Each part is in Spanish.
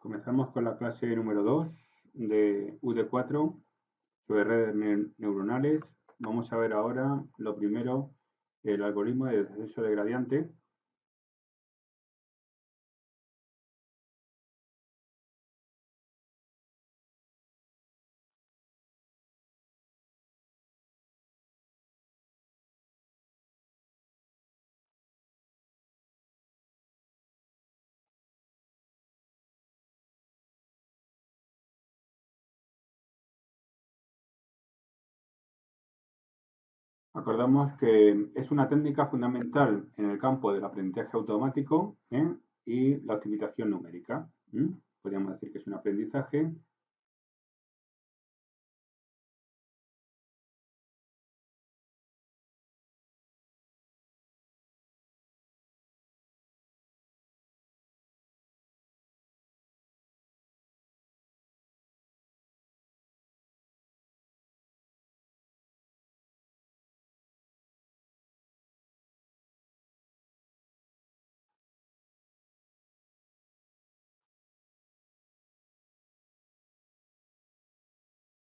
Comenzamos con la clase número 2 de UD4 sobre redes neuronales. Vamos a ver ahora lo primero, el algoritmo de descenso de gradiente. Acordamos que es una técnica fundamental en el campo del aprendizaje automático y la optimización numérica. Podríamos decir que es un aprendizaje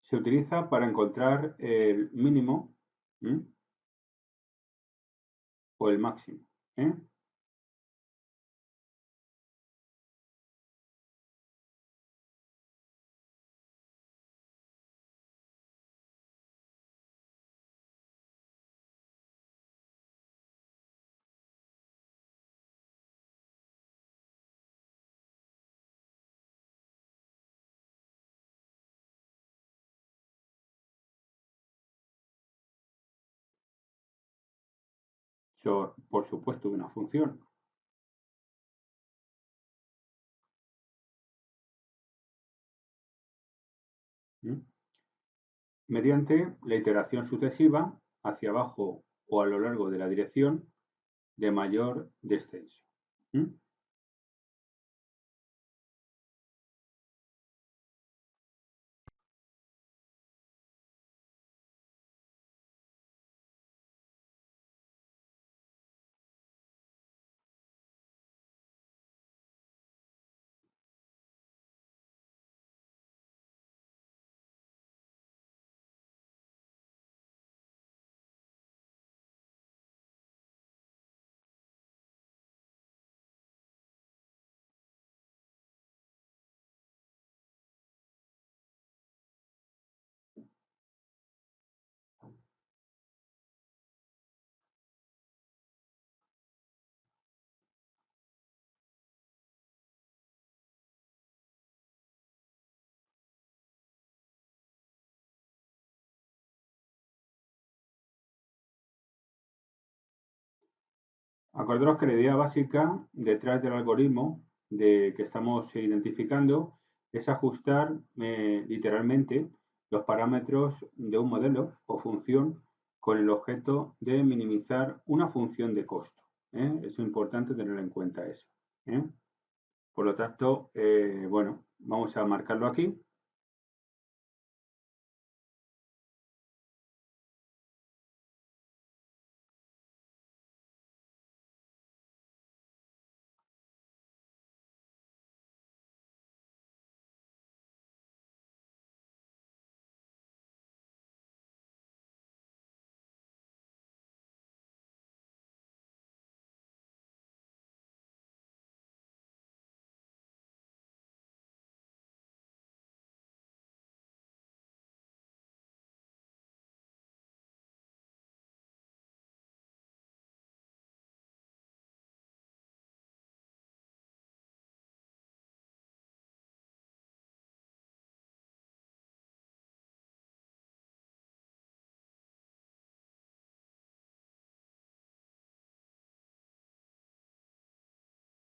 se utiliza para encontrar el mínimo o el máximo. Por supuesto, de una función. Mediante la iteración sucesiva hacia abajo o a lo largo de la dirección de mayor descenso. Acordaros que la idea básica detrás del algoritmo que estamos identificando es ajustar literalmente los parámetros de un modelo o función con el objeto de minimizar una función de costo. Es importante tener en cuenta eso. Por lo tanto, bueno, vamos a marcarlo aquí.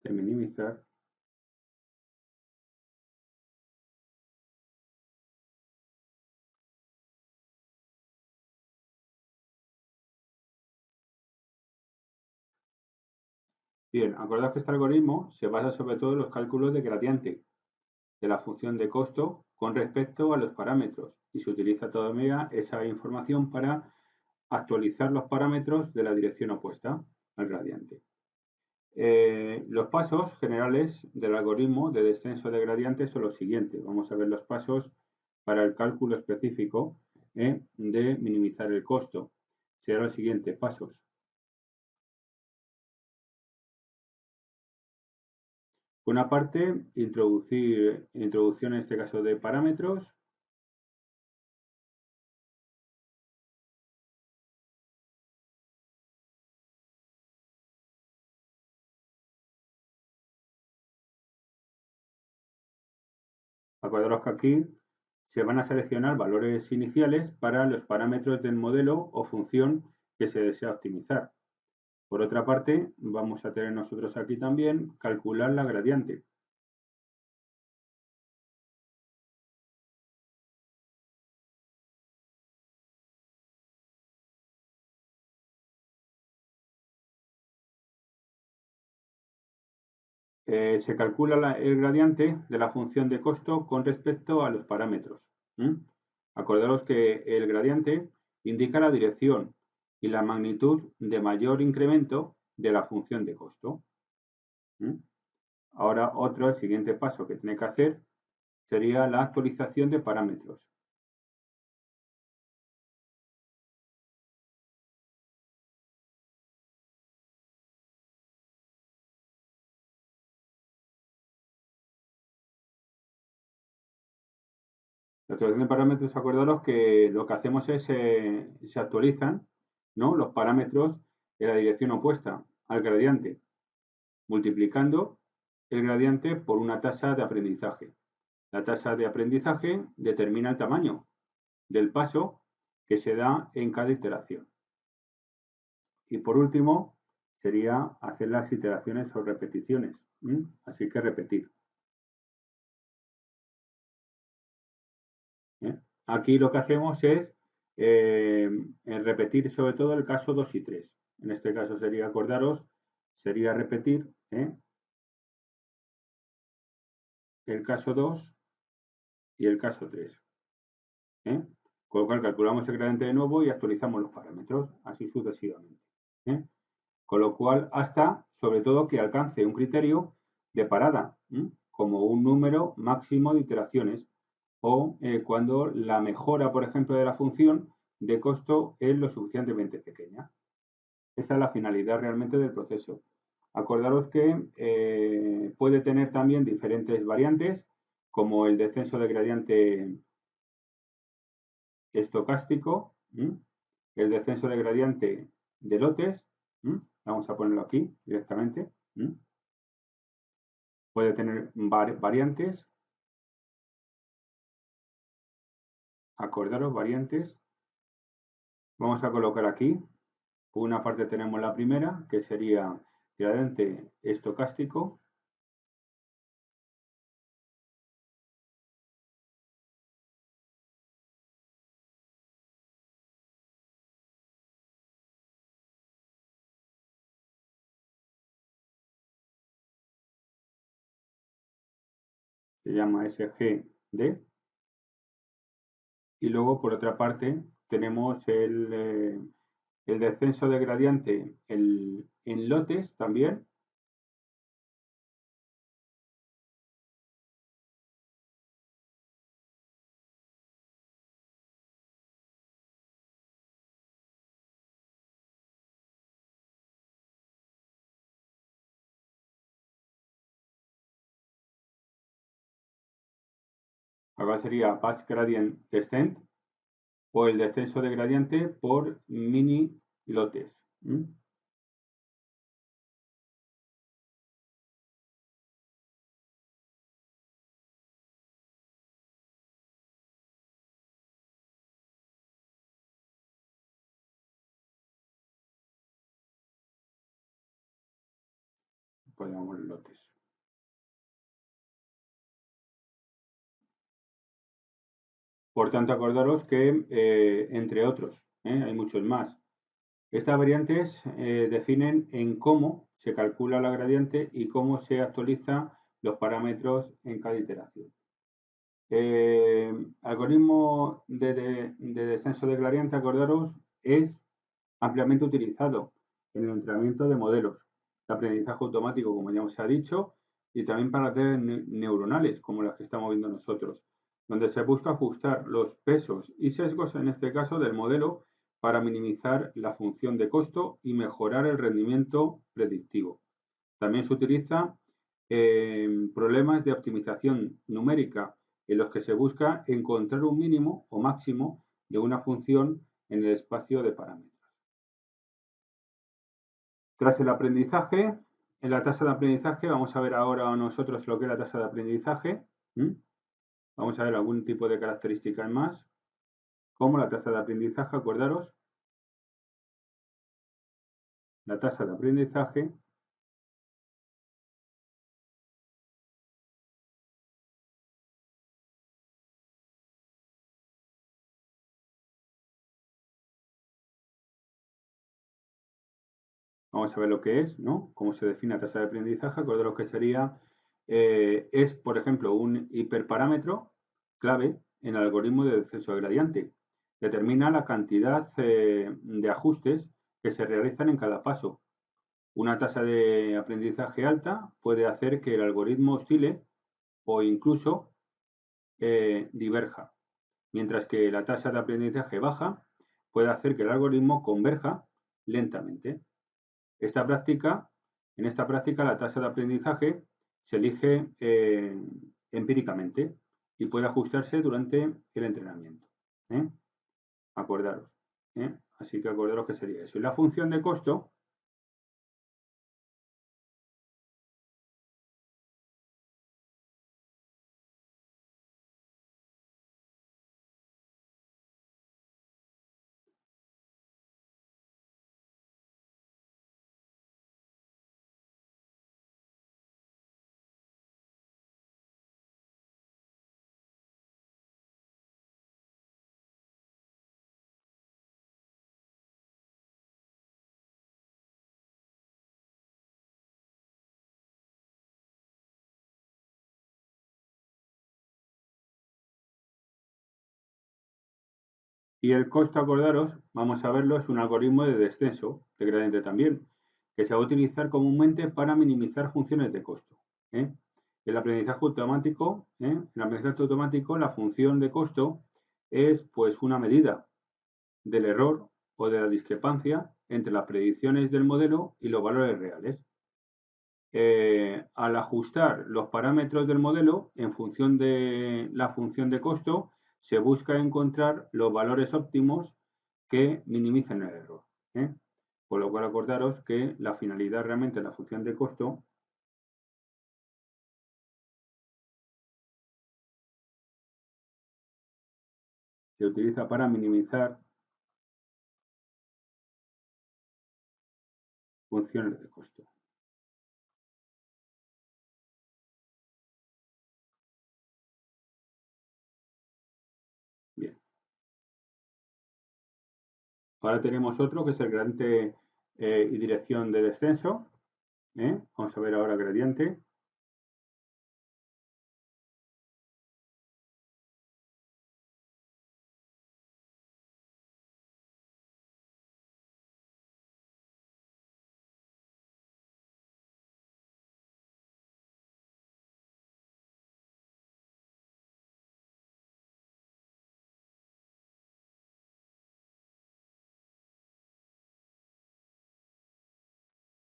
De minimizar. Bien, acordaos que este algoritmo se basa sobre todo en los cálculos de gradiente de la función de costo con respecto a los parámetros y se utiliza todavía esa información para actualizar los parámetros de la dirección opuesta al gradiente. Los pasos generales del algoritmo de descenso de gradiente son los siguientes. Vamos a ver los pasos para el cálculo específico de minimizar el costo. Será los siguientes pasos. Por una parte, introducción en este caso de parámetros. Acordaros que aquí se van a seleccionar valores iniciales para los parámetros del modelo o función que se desea optimizar. Por otra parte, vamos a tener nosotros aquí también calcular la gradiente. Se calcula el gradiente de la función de costo con respecto a los parámetros. Acordaros que el gradiente indica la dirección y la magnitud de mayor incremento de la función de costo. Ahora el siguiente paso que tiene que hacer sería la actualización de parámetros. La actualización de parámetros, acordaros que lo que hacemos es se actualizan, ¿no?, los parámetros de la dirección opuesta al gradiente, multiplicando el gradiente por una tasa de aprendizaje. La tasa de aprendizaje determina el tamaño del paso que se da en cada iteración. Y por último, sería hacer las iteraciones o repeticiones. Así que repetir. Aquí lo que hacemos es repetir sobre todo el caso 2 y 3. En este caso sería, acordaros, sería repetir el caso 2 y el caso 3. Con lo cual calculamos el gradiente de nuevo y actualizamos los parámetros, así sucesivamente. Con lo cual, hasta, sobre todo, que alcance un criterio de parada, como un número máximo de iteraciones, o cuando la mejora, por ejemplo, de la función de costo es lo suficientemente pequeña. Esa es la finalidad realmente del proceso. Acordaros que puede tener también diferentes variantes, como el descenso de gradiente estocástico, el descenso de gradiente de lotes, vamos a ponerlo aquí directamente, puede tener variantes, acordaros, variantes, vamos a colocar aquí, por una parte tenemos la primera, que sería gradiente estocástico, se llama SGD, y luego por otra parte tenemos el descenso de gradiente en lotes también, ahora sería batch gradient descent, o el descenso de gradiente por mini lotes. Ponemos lotes. Por tanto, acordaros que, entre otros, hay muchos más. Estas variantes definen en cómo se calcula la gradiente y cómo se actualizan los parámetros en cada iteración. Algoritmo de descenso de gradiente, acordaros, es ampliamente utilizado en el entrenamiento de modelos, de aprendizaje automático, como ya os ha dicho, y también para redes neuronales, como las que estamos viendo nosotros, donde se busca ajustar los pesos y sesgos, en este caso, del modelo para minimizar la función de costo y mejorar el rendimiento predictivo. También se utiliza problemas de optimización numérica en los que se busca encontrar un mínimo o máximo de una función en el espacio de parámetros. Tras el aprendizaje, en la tasa de aprendizaje, vamos a ver ahora nosotros lo que es la tasa de aprendizaje. Vamos a ver algún tipo de características más, como la tasa de aprendizaje, acordaros. La tasa de aprendizaje vamos a ver lo que es, ¿no? Cómo se define la tasa de aprendizaje. Acordaros que sería, es, por ejemplo, un hiperparámetro clave en el algoritmo de descenso de gradiente. Determina la cantidad de ajustes que se realizan en cada paso. Una tasa de aprendizaje alta puede hacer que el algoritmo oscile o incluso diverja, mientras que la tasa de aprendizaje baja puede hacer que el algoritmo converja lentamente. En esta práctica la tasa de aprendizaje se elige empíricamente y puede ajustarse durante el entrenamiento. Acordaros. Así que acordaros que sería eso. Y la función de costo, y el costo, acordaros, vamos a verlo, es un algoritmo de descenso de gradiente también, que se va a utilizar comúnmente para minimizar funciones de costo. El aprendizaje automático, la función de costo es pues una medida del error o de la discrepancia entre las predicciones del modelo y los valores reales. Al ajustar los parámetros del modelo en función de la función de costo, se busca encontrar los valores óptimos que minimicen el error. Por lo cual acordaros que la finalidad realmente de la función de costo se utiliza para minimizar funciones de costo. Bien. Ahora tenemos otro que es el gradiente y dirección de descenso. Vamos a ver ahora gradiente.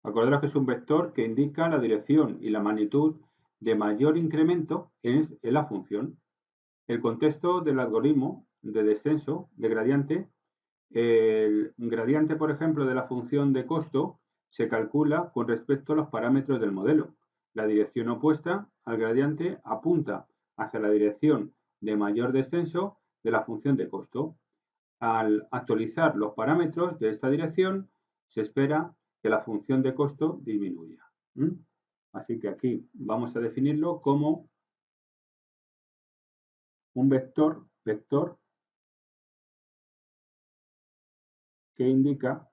Acordaros que es un vector que indica la dirección y la magnitud de mayor incremento en la función. El contexto del algoritmo de descenso de gradiente, el gradiente, por ejemplo, de la función de costo se calcula con respecto a los parámetros del modelo. La dirección opuesta al gradiente apunta hacia la dirección de mayor descenso de la función de costo. Al actualizar los parámetros de esta dirección, se espera que la función de costo disminuya. Así que aquí vamos a definirlo como un vector que indica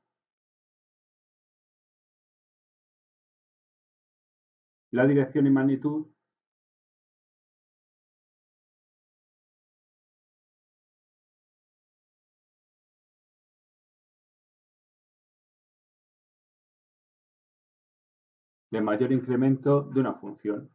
la dirección y magnitud de mayor incremento de una función.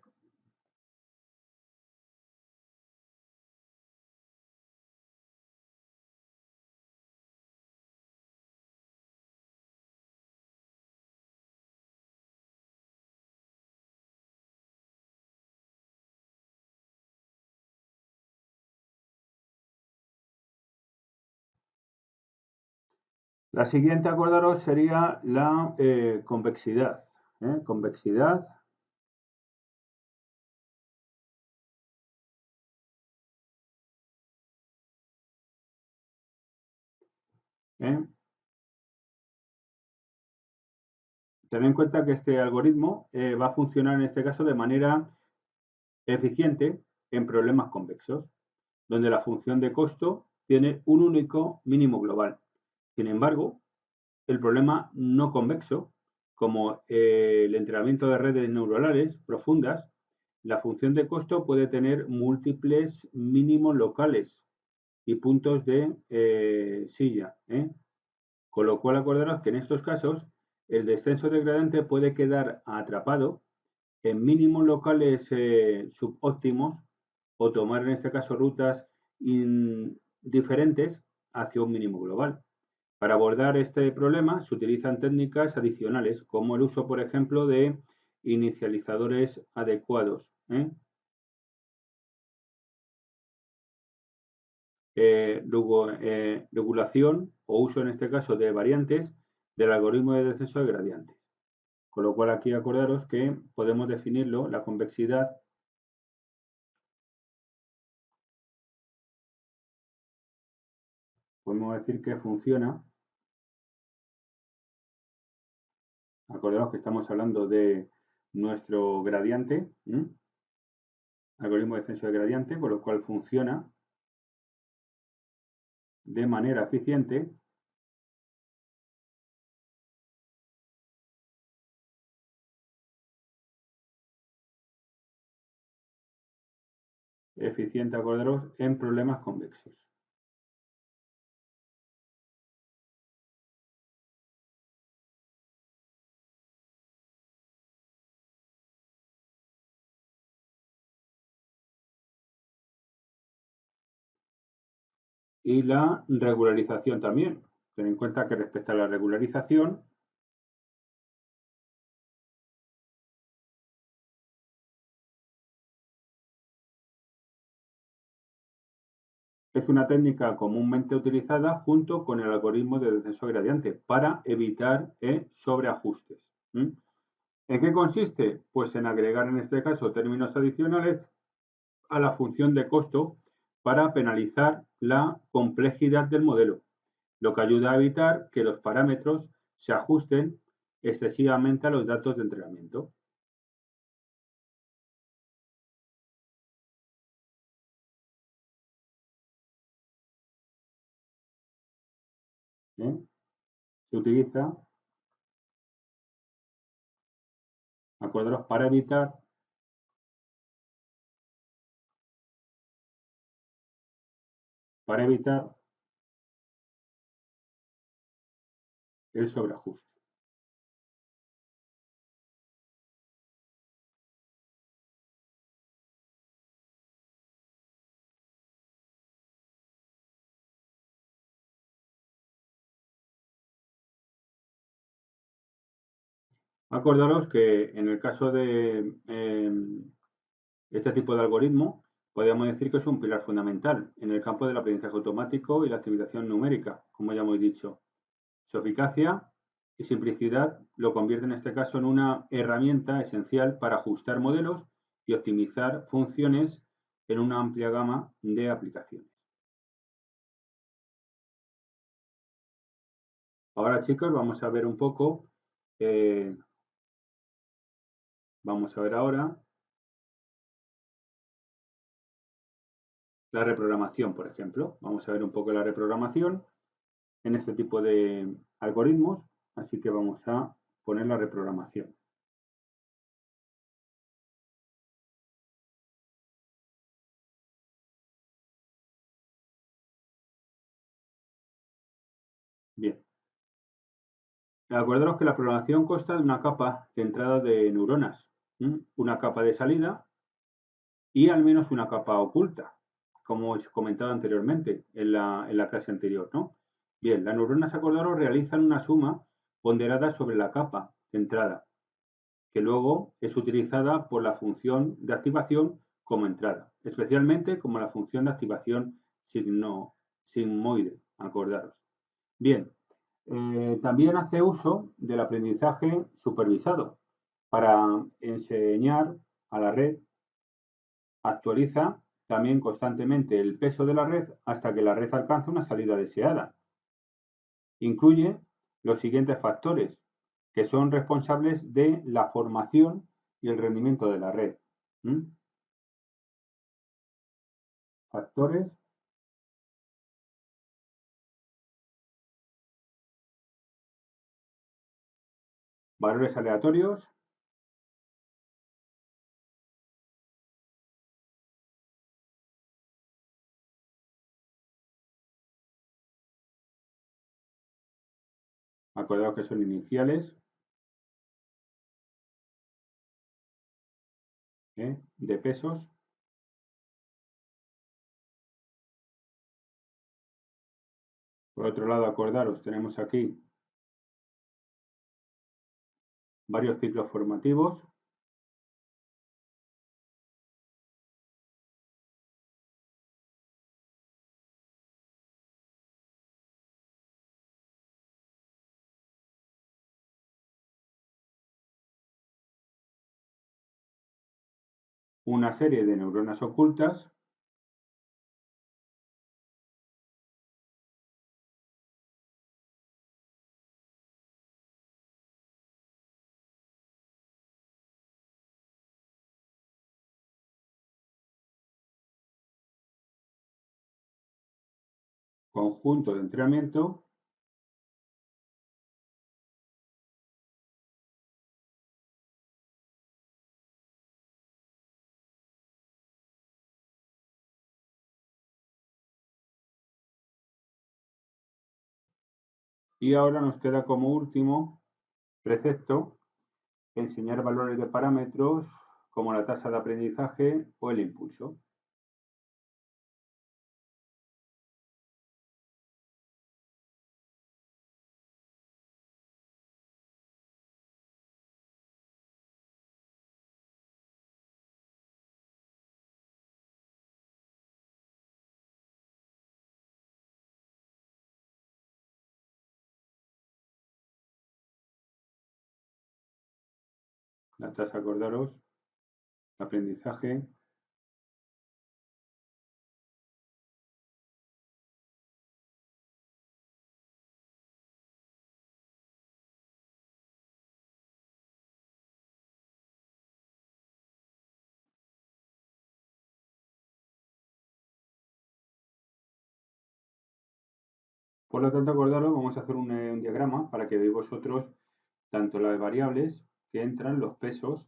La siguiente, acordaros, sería la convexidad. Convexidad. ¿eh? Ten en cuenta que este algoritmo va a funcionar en este caso de manera eficiente en problemas convexos, donde la función de costo tiene un único mínimo global. Sin embargo, el problema no convexo, como el entrenamiento de redes neuronales profundas, la función de costo puede tener múltiples mínimos locales y puntos de silla. Con lo cual, acordaros que en estos casos el descenso de gradiente puede quedar atrapado en mínimos locales subóptimos o tomar en este caso rutas diferentes hacia un mínimo global. Para abordar este problema se utilizan técnicas adicionales como el uso, por ejemplo, de inicializadores adecuados. Regulación o uso en este caso de variantes del algoritmo de descenso de gradientes. Con lo cual aquí acordaros que podemos definirlo, la convexidad, podemos decir que funciona. Acordaros que estamos hablando de nuestro gradiente, algoritmo de descenso de gradiente, con lo cual funciona de manera eficiente acordaros, en problemas convexos. Y la regularización también. Ten en cuenta que respecto a la regularización, es una técnica comúnmente utilizada junto con el algoritmo de descenso gradiente para evitar sobreajustes. ¿En qué consiste? Pues en agregar en este caso términos adicionales a la función de costo para penalizar la complejidad del modelo, lo que ayuda a evitar que los parámetros se ajusten excesivamente a los datos de entrenamiento. Se utiliza, acordaros, para evitar el sobreajuste. Acordaros que en el caso de este tipo de algoritmo, podríamos decir que es un pilar fundamental en el campo del aprendizaje automático y la optimización numérica, como ya hemos dicho. Su eficacia y simplicidad lo convierte en este caso en una herramienta esencial para ajustar modelos y optimizar funciones en una amplia gama de aplicaciones. Ahora, chicos, vamos a ver un poco, vamos a ver ahora la reprogramación, por ejemplo. Vamos a ver un poco la reprogramación en este tipo de algoritmos, así que vamos a poner la reprogramación. Bien. Acordaros que la programación consta de una capa de entrada de neuronas, una capa de salida y al menos una capa oculta, como os he comentado anteriormente en la clase anterior, ¿no? Bien, las neuronas, acordaros, realizan una suma ponderada sobre la capa de entrada, que luego es utilizada por la función de activación como entrada, especialmente como la función de activación sigmoide, acordaros. Bien, también hace uso del aprendizaje supervisado para enseñar a la red. Actualiza también constantemente el peso de la red hasta que la red alcanza una salida deseada. Incluye los siguientes factores que son responsables de la formación y el rendimiento de la red. Factores. Valores aleatorios. Acordaos que son iniciales. De pesos. Por otro lado, acordaros, tenemos aquí varios ciclos formativos. Una serie de neuronas ocultas. Conjunto de entrenamiento. Y ahora nos queda como último precepto enseñar valores de parámetros como la tasa de aprendizaje o el impulso. La tasa, acordaros, aprendizaje. Por lo tanto, acordaros, vamos a hacer un diagrama para que veáis vosotros tanto las variables que entran, los pesos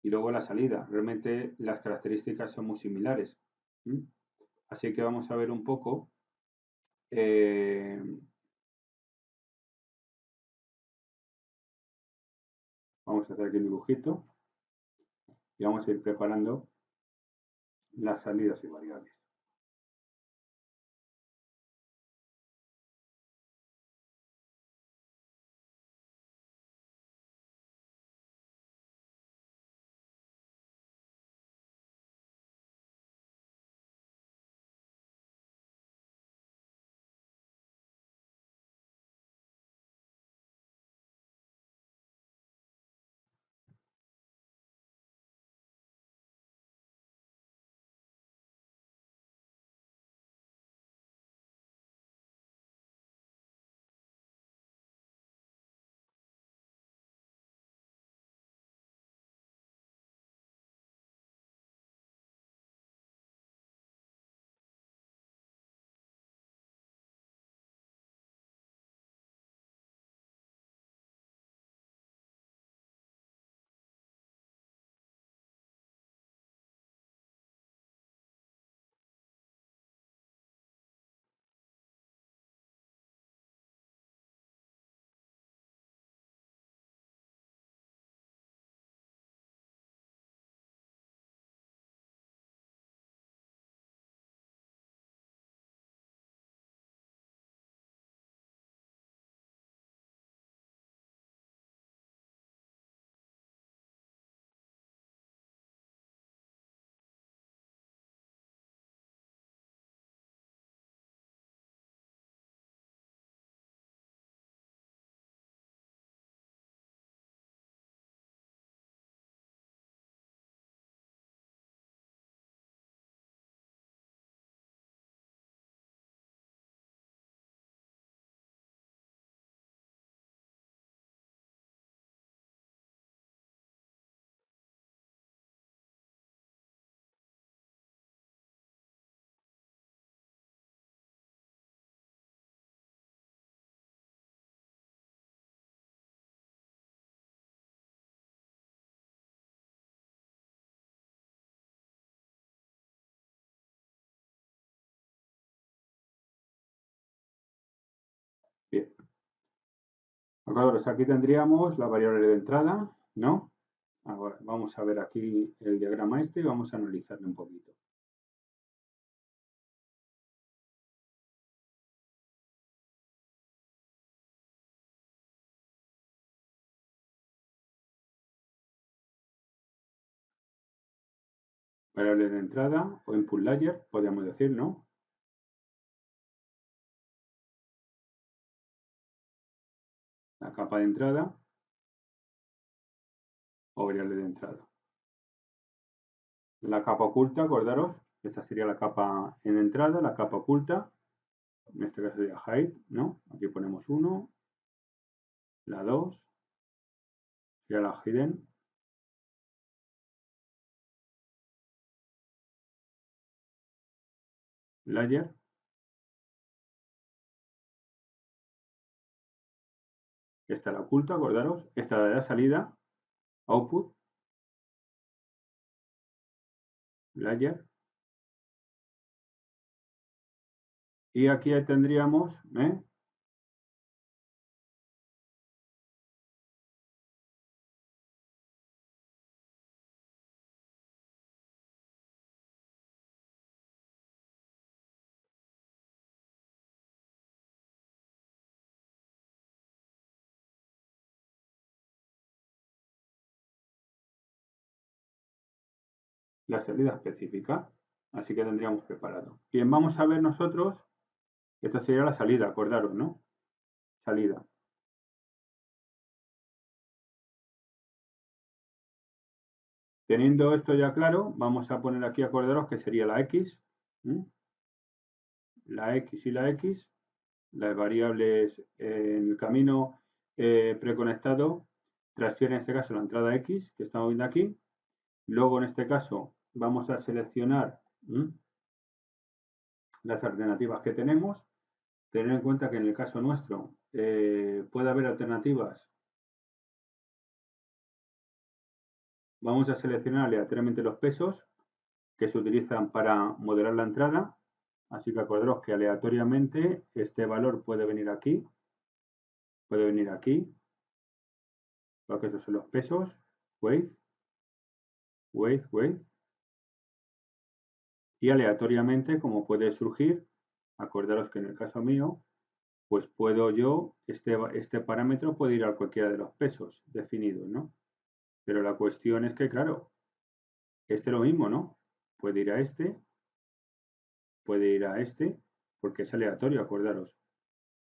y luego la salida. Realmente las características son muy similares. Así que vamos a ver un poco. Vamos a hacer aquí el dibujito y vamos a ir preparando las salidas y variables. Acordaros, aquí tendríamos la variable de entrada, ¿no? Ahora vamos a ver aquí el diagrama este y vamos a analizarlo un poquito. Variable de entrada o input layer, podríamos decir, ¿no? La capa de entrada o variable de entrada. La capa oculta, acordaros, esta sería la capa en entrada, la capa oculta, en este caso sería hide, ¿no? Aquí ponemos 1, la 2, sería la hidden, layer, esta la oculta, acordaros, esta de la salida, output, layer, y aquí tendríamos la salida específica. Así que tendríamos preparado. Bien, vamos a ver nosotros, esta sería la salida, acordaros, ¿no? Salida. Teniendo esto ya claro, vamos a poner aquí, acordaros, que sería la X, la X y la X, las variables en el camino preconectado transfieren en este caso la entrada X, que estamos viendo aquí. Luego, en este caso, vamos a seleccionar las alternativas que tenemos. Tener en cuenta que en el caso nuestro puede haber alternativas. Vamos a seleccionar aleatoriamente los pesos que se utilizan para modelar la entrada. Así que acordaros que aleatoriamente este valor puede venir aquí, porque estos son los pesos, weight, y aleatoriamente, como puede surgir, acordaros que en el caso mío, pues puedo yo, este parámetro puede ir a cualquiera de los pesos definidos, ¿no? Pero la cuestión es que, claro, este lo mismo, ¿no? Puede ir a este, puede ir a este, porque es aleatorio, acordaros.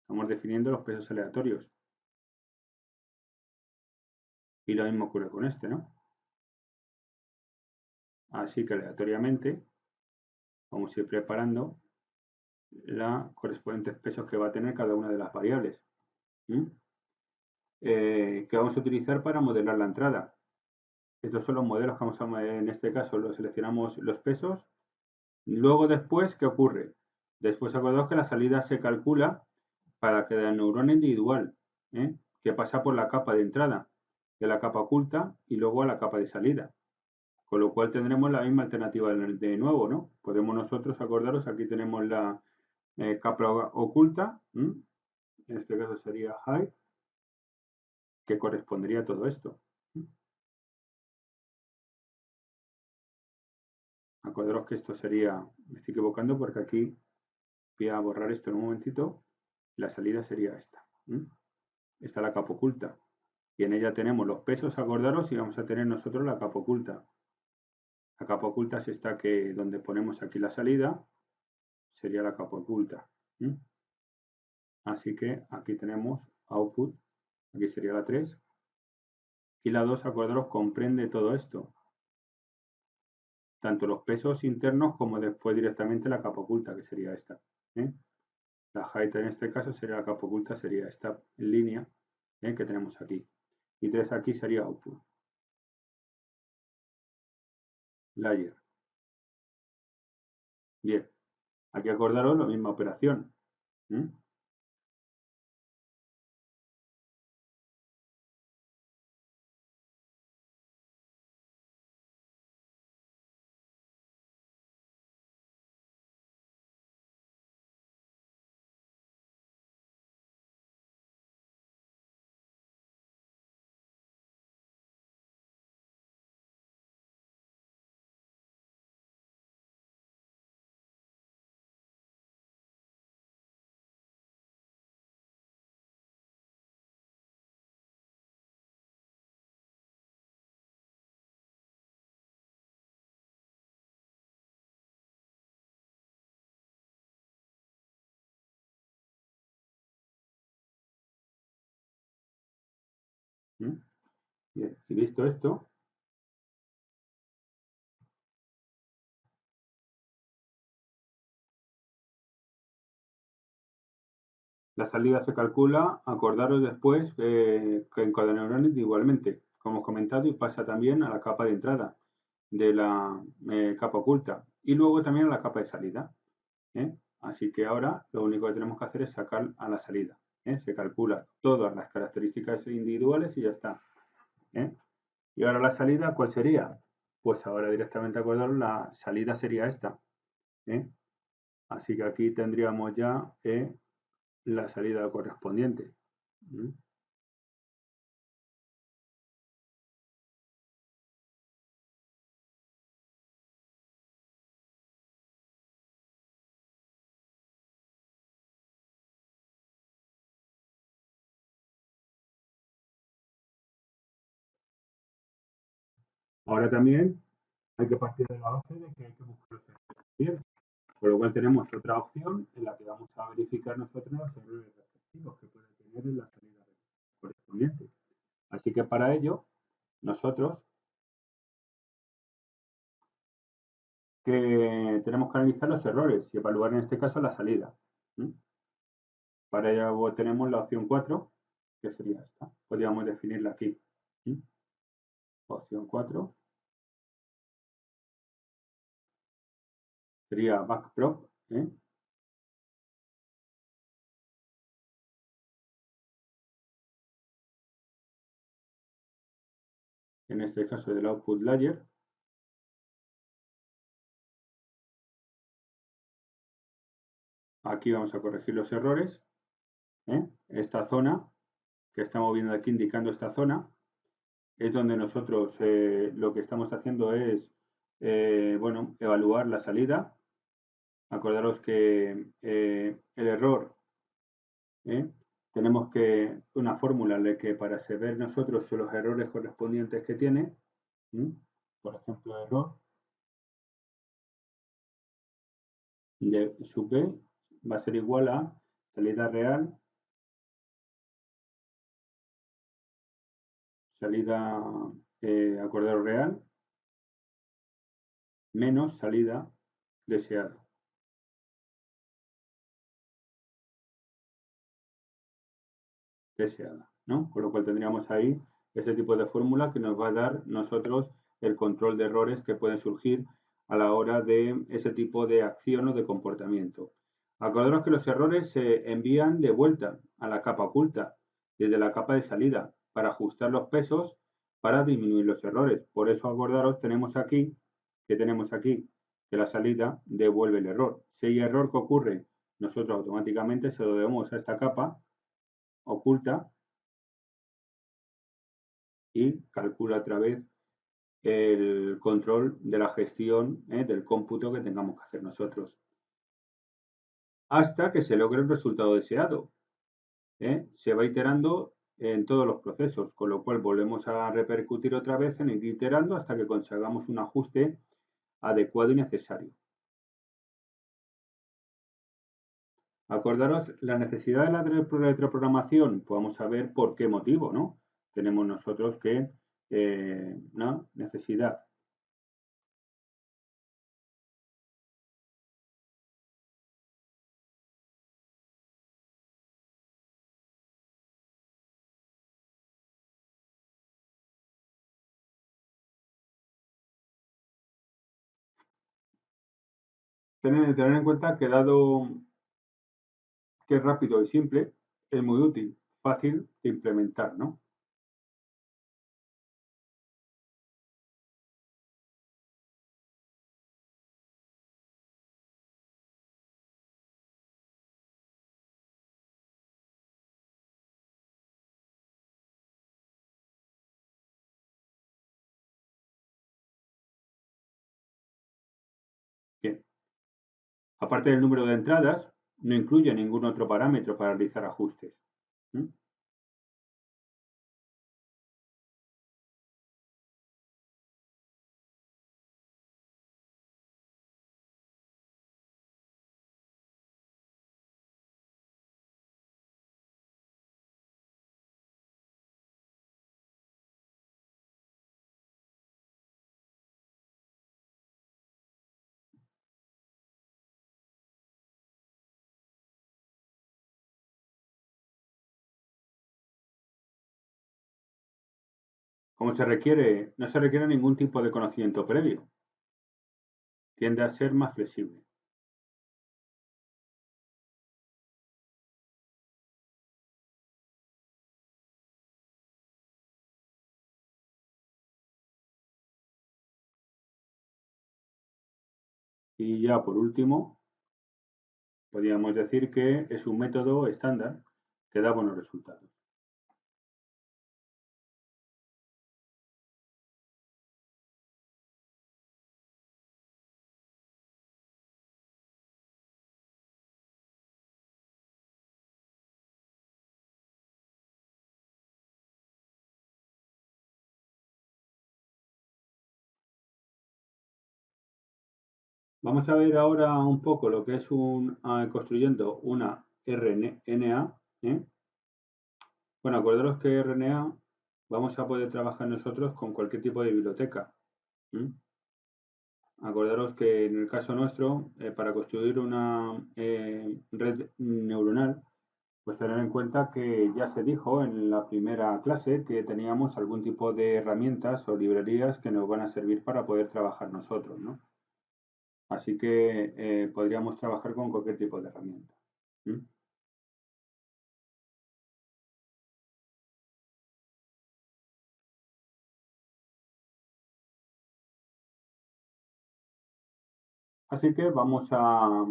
Estamos definiendo los pesos aleatorios. Y lo mismo ocurre con este, ¿no? Así que aleatoriamente vamos a ir preparando los correspondientes pesos que va a tener cada una de las variables que vamos a utilizar para modelar la entrada. Estos son los modelos que vamos a, en este caso, lo seleccionamos los pesos. Luego después, ¿qué ocurre? Después acordaos que la salida se calcula para cada neurona individual, que pasa por la capa de entrada, de la capa oculta y luego a la capa de salida. Con lo cual tendremos la misma alternativa de nuevo, ¿no? Podemos nosotros, acordaros, aquí tenemos la capa oculta, en este caso sería hide, que correspondería a todo esto. Acordaros que esto sería, me estoy equivocando porque aquí voy a borrar esto en un momentito, la salida sería esta. Esta es la capa oculta. Y en ella tenemos los pesos, acordaros, y vamos a tener nosotros la capa oculta. La capa oculta es esta que donde ponemos aquí la salida, sería la capa oculta. Así que aquí tenemos output, aquí sería la 3. Y la 2, acordaros, comprende todo esto. Tanto los pesos internos como después directamente la capa oculta, que sería esta. La height en este caso sería la capa oculta, sería esta línea que tenemos aquí. Y 3 aquí sería output. Layer. Bien. Aquí acordaros la misma operación. ¿Mm? Bien, y visto esto, la salida se calcula, acordaros después que en CodeNeuronics igualmente, como hemos comentado, y pasa también a la capa de entrada de la capa oculta y luego también a la capa de salida. ¿Eh? Así que ahora lo único que tenemos que hacer es sacar a la salida. ¿Eh? Se calcula todas las características individuales y ya está. ¿Eh? Y ahora la salida, ¿cuál sería? Pues ahora directamente acordaros, la salida sería esta. ¿Eh? Así que aquí tendríamos ya la salida correspondiente. ¿Mm? Ahora también hay que partir de la base de que hay que buscar los errores bien. Por lo cual tenemos otra opción en la que vamos a verificar nosotros los errores respectivos que puede tener en la salida correspondiente. Así que para ello, nosotros que tenemos que analizar los errores y evaluar en este caso la salida. ¿Mm? Para ello tenemos la opción 4, que sería esta. Podríamos definirla aquí. ¿Mm? Opción 4 sería backprop. En este caso del output layer. Aquí vamos a corregir los errores. Esta zona que estamos viendo aquí indicando esta zona es donde nosotros lo que estamos haciendo es bueno, evaluar la salida. Acordaros que el error, tenemos que una fórmula de que para saber nosotros los errores correspondientes que tiene, por ejemplo, error de sub b va a ser igual a salida real, salida acordaros real, menos salida deseada. Deseada, ¿no? Con lo cual tendríamos ahí ese tipo de fórmula que nos va a dar nosotros el control de errores que pueden surgir a la hora de ese tipo de acción o de comportamiento. Acordaros que los errores se envían de vuelta a la capa oculta, desde la capa de salida, para ajustar los pesos para disminuir los errores. Por eso acordaros, tenemos aquí, que la salida devuelve el error. Si hay error que ocurre, nosotros automáticamente se lo debemos a esta capa oculta y calcula otra vez el control de la gestión del cómputo que tengamos que hacer nosotros. Hasta que se logre el resultado deseado. Se va iterando en todos los procesos, con lo cual volvemos a repercutir otra vez en ir iterando hasta que consigamos un ajuste adecuado y necesario. Acordaros la necesidad de la retroprogramación, pues vamos a ver por qué motivo, ¿no? Tenemos nosotros que, ¿no? Necesidad. Tener en cuenta que dado que es rápido y simple, es muy útil, fácil de implementar, ¿no? Bien. Aparte del número de entradas, no incluye ningún otro parámetro para realizar ajustes. ¿Mm? Como no se requiere ningún tipo de conocimiento previo, tiende a ser más flexible. Y ya por último, podríamos decir que es un método estándar que da buenos resultados. Vamos a ver ahora un poco lo que es construyendo una RNA. Bueno, acordaros que RNA vamos a poder trabajar nosotros con cualquier tipo de biblioteca. Acordaros que en el caso nuestro, para construir una red neuronal, pues tener en cuenta que ya se dijo en la primera clase que teníamos algún tipo de herramientas o librerías que nos van a servir para poder trabajar nosotros, ¿no? Así que podríamos trabajar con cualquier tipo de herramienta. Así que vamos a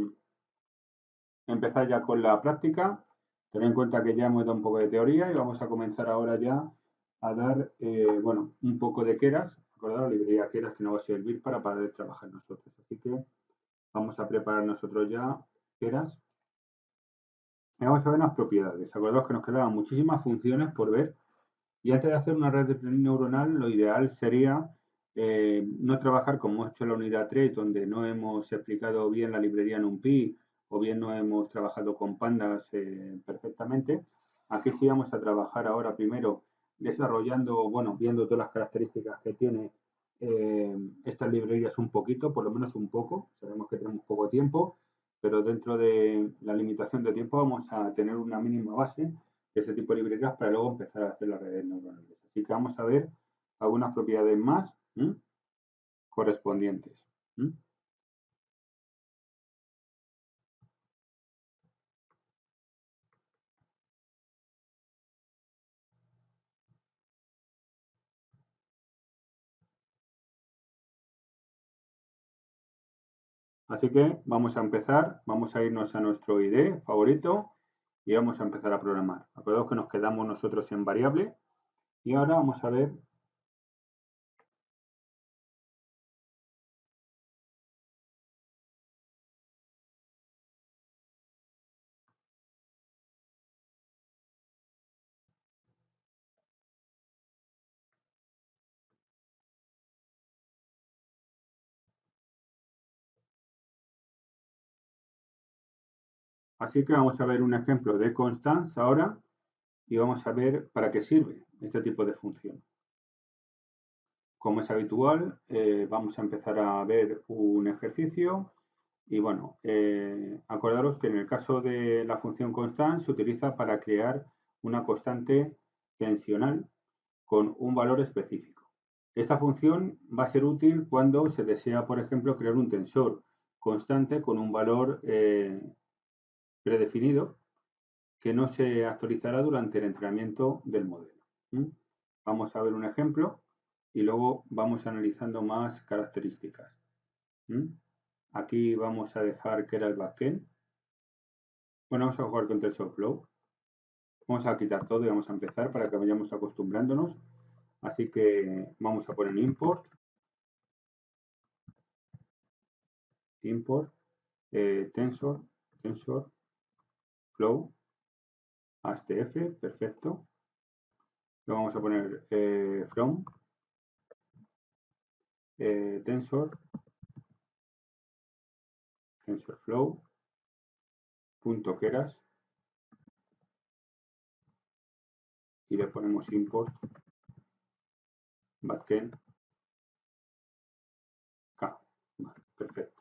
empezar ya con la práctica. Ten en cuenta que ya hemos dado un poco de teoría y vamos a comenzar ahora ya a dar, bueno, un poco de Keras. Recordad la librería Keras que nos va a servir para poder trabajar nosotros. Así que vamos a preparar nosotros ya Keras. Y vamos a ver las propiedades. Acordaos que nos quedaban muchísimas funciones por ver. Y antes de hacer una red neuronal, lo ideal sería no trabajar como hemos hecho en la unidad 3, donde no hemos explicado bien la librería NumPy o bien no hemos trabajado con pandas perfectamente. Aquí sí vamos a trabajar ahora primero desarrollando, bueno, viendo todas las características que tiene estas librerías un poquito, por lo menos un poco. Sabemos que tenemos poco tiempo, pero dentro de la limitación de tiempo vamos a tener una mínima base de ese tipo de librerías para luego empezar a hacer las redes neuronales. Así que vamos a ver algunas propiedades más correspondientes. Así que vamos a empezar, vamos a irnos a nuestro IDE favorito y vamos a empezar a programar. Acordaos que nos quedamos nosotros en variable y ahora vamos a ver Así que vamos a ver un ejemplo de constance ahora y vamos a ver para qué sirve este tipo de función. Como es habitual, vamos a empezar a ver un ejercicio y bueno, acordaros que en el caso de la función constante se utiliza para crear una constante tensional con un valor específico. Esta función va a ser útil cuando se desea, por ejemplo, crear un tensor constante con un valor predefinido que no se actualizará durante el entrenamiento del modelo. Vamos a ver un ejemplo y luego vamos analizando más características. Aquí vamos a dejar que era el backend. Bueno, vamos a jugar con TensorFlow. Vamos a quitar todo y vamos a empezar para que vayamos acostumbrándonos. Así que vamos a poner import TensorFlow HTF, perfecto. Lo vamos a poner from TensorFlow.keras y le ponemos import backend K. Vale, perfecto.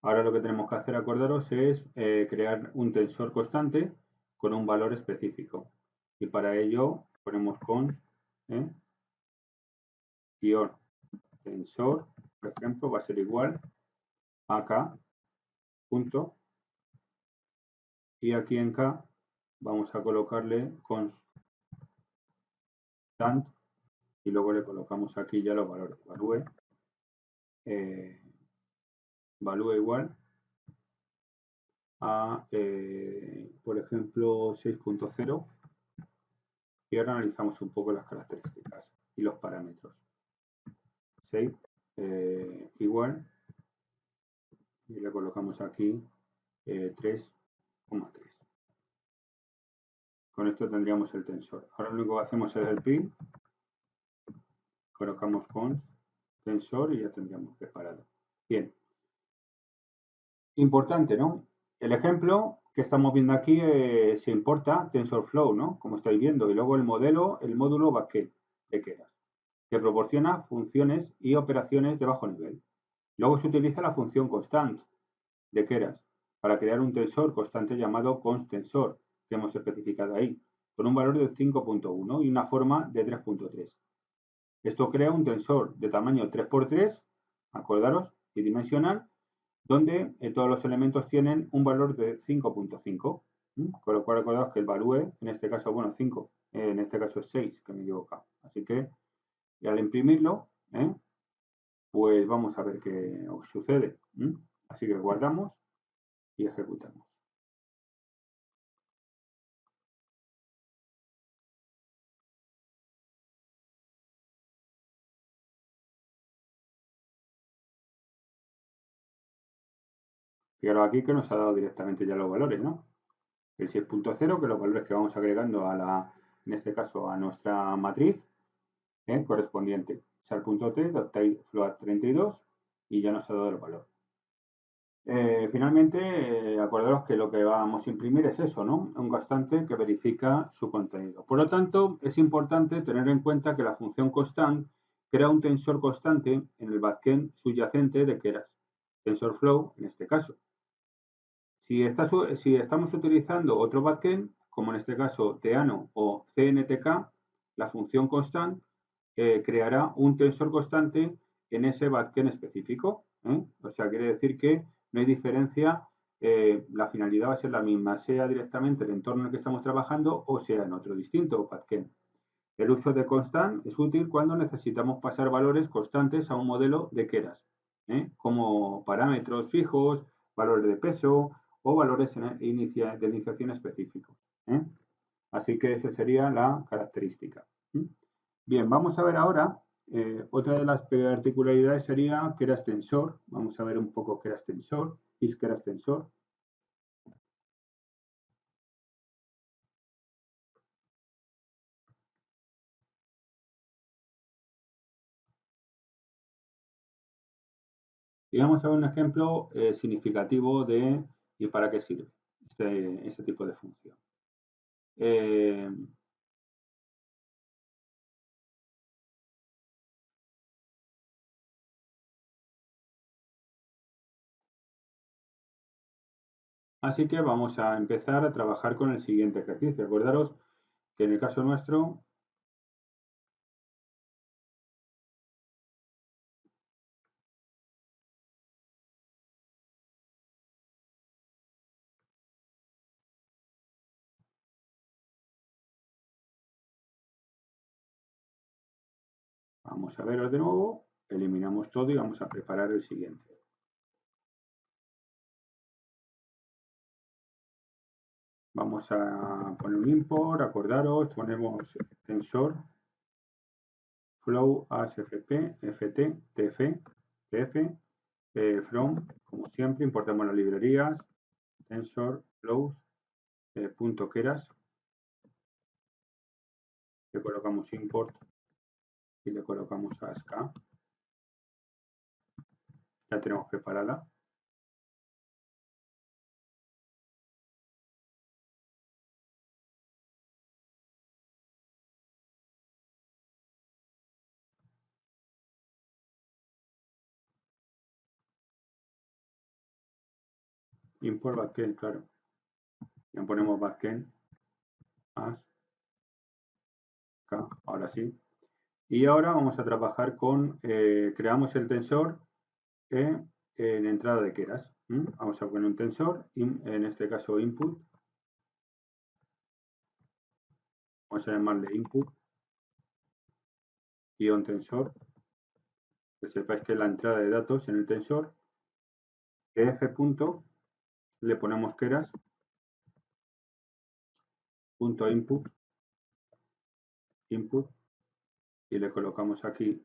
Ahora lo que tenemos que hacer, acordaros, es crear un tensor constante con un valor específico. Y para ello ponemos const guión tensor, por ejemplo, va a ser igual a K punto, y aquí en K vamos a colocarle const y luego le colocamos aquí ya los valores. Value igual a, por ejemplo, 6.0, y ahora analizamos un poco las características y los parámetros. 6 igual, y le colocamos aquí 3,3. Con esto tendríamos el tensor. Ahora lo único que hacemos es el print, colocamos const tensor y ya tendríamos preparado. Bien. Importante, ¿no? El ejemplo que estamos viendo aquí se importa TensorFlow, ¿no? Como estáis viendo. Y luego el módulo backend de Keras, que proporciona funciones y operaciones de bajo nivel. Luego se utiliza la función constant de Keras para crear un tensor constante llamado constTensor, que hemos especificado ahí, con un valor de 5.1 y una forma de 3.3. Esto crea un tensor de tamaño 3×3, acordaros, bidimensional, donde todos los elementos tienen un valor de 5.5, con lo cual recordaos que el value, en este caso, bueno, 5, en este caso es 6, que me he equivocado. Así que, y al imprimirlo, pues vamos a ver qué sucede. Así que guardamos y ejecutamos. Fijaros aquí que nos ha dado directamente ya los valores, ¿no? El 6.0, que los valores que vamos agregando a en este caso, a nuestra matriz correspondiente. Sal.t, float 32, y ya nos ha dado el valor. Finalmente, acordaros que lo que vamos a imprimir es eso, ¿no? Un constante que verifica su contenido. Por lo tanto, es importante tener en cuenta que la función constant crea un tensor constante en el backend subyacente de Keras, TensorFlow en este caso. Si estamos utilizando otro backend, como en este caso Theano o CNTK, la función constant creará un tensor constante en ese backend específico. O sea, quiere decir que no hay diferencia, la finalidad va a ser la misma, sea directamente el entorno en el que estamos trabajando o sea en otro distinto backend. El uso de constant es útil cuando necesitamos pasar valores constantes a un modelo de Keras, como parámetros fijos, valores de peso o valores de iniciación específicos. Así que esa sería la característica. Bien, vamos a ver ahora, otra de las particularidades sería Keras Tensor. Vamos a ver un poco Keras Tensor, Keras Tensor. Y vamos a ver un ejemplo significativo de y para qué sirve este tipo de función. Así que vamos a empezar a trabajar con el siguiente ejercicio. Acordaros que en el caso nuestro vamos a veros de nuevo, eliminamos todo y vamos a preparar el siguiente. Vamos a poner un import, acordaros, ponemos tensor flow as fp, ft, tf, tf, from, como siempre, importamos las librerías, tensor flows, punto keras, le colocamos import y le colocamos ask. Ya tenemos preparada. Import backend, claro. Ya ponemos backend as K, ahora sí. Y ahora vamos a trabajar con, creamos el tensor en entrada de Keras. Vamos a poner un tensor, en este caso input. Vamos a llamarle input guión tensor. Que sepáis que es la entrada de datos en el tensor. F punto, le ponemos Keras punto input y le colocamos aquí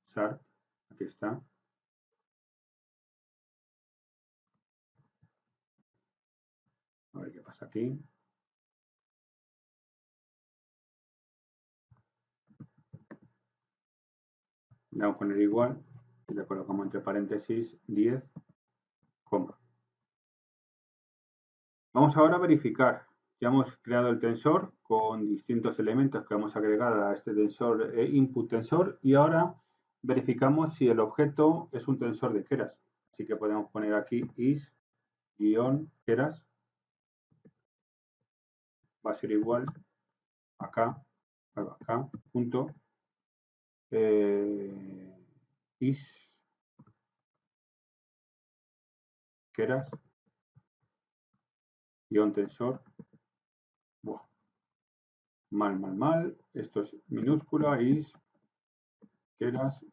Sharp, aquí está. A ver qué pasa aquí. Le vamos a poner igual y le colocamos entre paréntesis 10, coma. Vamos ahora a verificar. Ya hemos creado el tensor con distintos elementos que vamos a agregar a este tensor input tensor y ahora verificamos si el objeto es un tensor de Keras. Así que podemos poner aquí is-Keras. Va a ser igual acá, punto is Keras guión tensor. Buah. Mal. Esto es minúscula, is Keras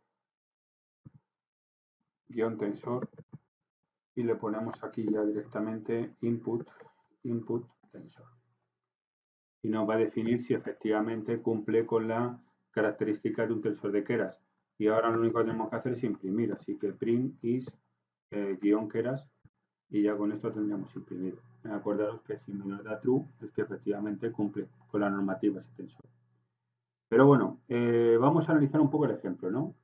guión tensor y le ponemos aquí ya directamente input tensor. Y nos va a definir si efectivamente cumple con la característica de un tensor de Keras. Y ahora lo único que tenemos que hacer es imprimir, así que print is guión Keras y ya con esto tendríamos imprimido. Acordaros que si me nos da true es que efectivamente cumple con la normativa ese tensor. Pero bueno, vamos a analizar un poco el ejemplo, ¿no?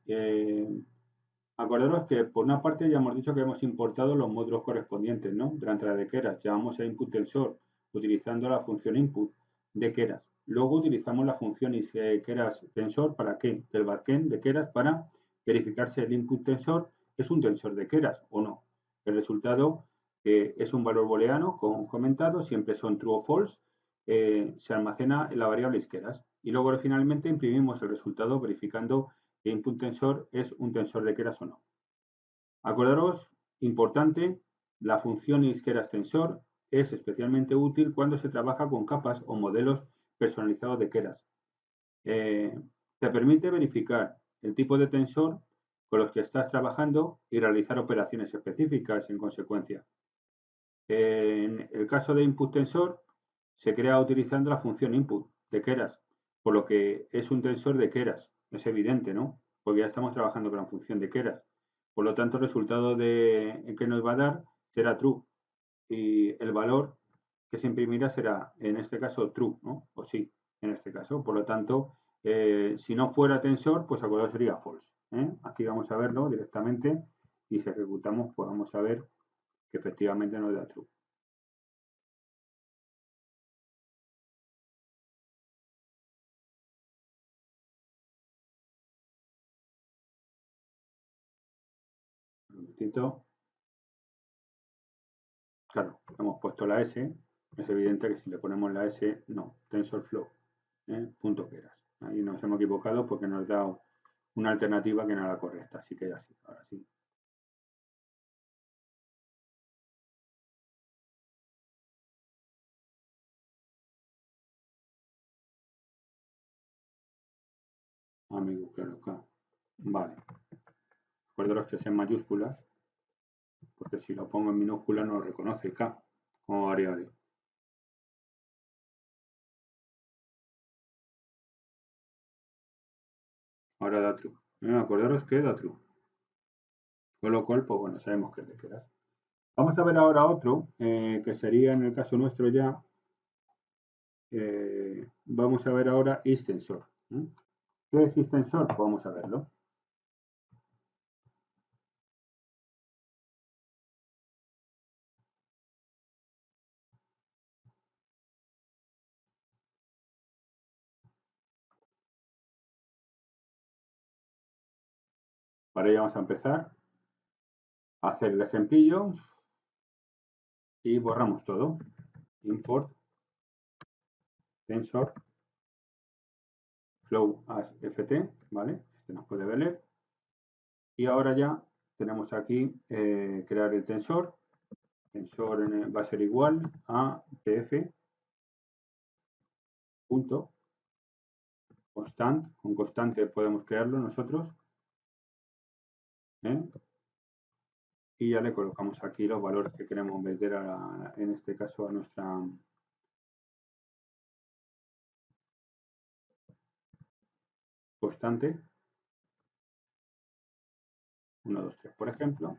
Acordaros que por una parte ya hemos dicho que hemos importado los módulos correspondientes, ¿no? De la entrada de Keras. Llamamos a input tensor utilizando la función input de Keras. Luego utilizamos la función isKeras tensor para qué? Del backend de Keras para verificar si el input tensor es un tensor de Keras o no. El resultado es un valor booleano, como comentado, siempre son true o false. Se almacena en la variable isKeras. Y luego finalmente imprimimos el resultado verificando que input tensor es un tensor de Keras o no. Acordaros, importante, la función isKeras tensor es especialmente útil cuando se trabaja con capas o modelos personalizados de Keras. Te permite verificar el tipo de tensor con los que estás trabajando y realizar operaciones específicas en consecuencia. En el caso de input tensor, se crea utilizando la función input de Keras, por lo que es un tensor de Keras. Es evidente, ¿no? Porque ya estamos trabajando con la función de Keras. Por lo tanto, el resultado que nos va a dar será true. Y el valor que se imprimirá será, en este caso, true, ¿no? O sí, en este caso. Por lo tanto, si no fuera tensor, pues acordaos sería false. Aquí vamos a verlo directamente y si ejecutamos, pues vamos a ver que efectivamente nos da true. Un momentito. Claro, hemos puesto la S, es evidente que si le ponemos la S, no, TensorFlow, punto Keras. Ahí nos hemos equivocado porque nos da una alternativa que no era la correcta, así que ya sí, ahora sí. Amigo, claro, K. Vale. Recuerdo que es en mayúsculas, porque si lo pongo en minúsculas no lo reconoce K como variable. Ahora da true. Acordaros que da true. Con lo cual, pues bueno, sabemos que es de Keras. Vamos a ver ahora otro, que sería en el caso nuestro ya. Vamos a ver ahora isTensor. ¿Qué es isTensor? Pues vamos a verlo. Para ello vamos a empezar a hacer el ejemplillo y borramos todo. Import tensor flow as ft, ¿vale? Este nos puede valer. Y ahora ya tenemos aquí crear el tensor. Tensor va a ser igual a tf punto constant. Con constante podemos crearlo nosotros. Y ya le colocamos aquí los valores que queremos meter en este caso a nuestra constante. 1, 2, 3, por ejemplo.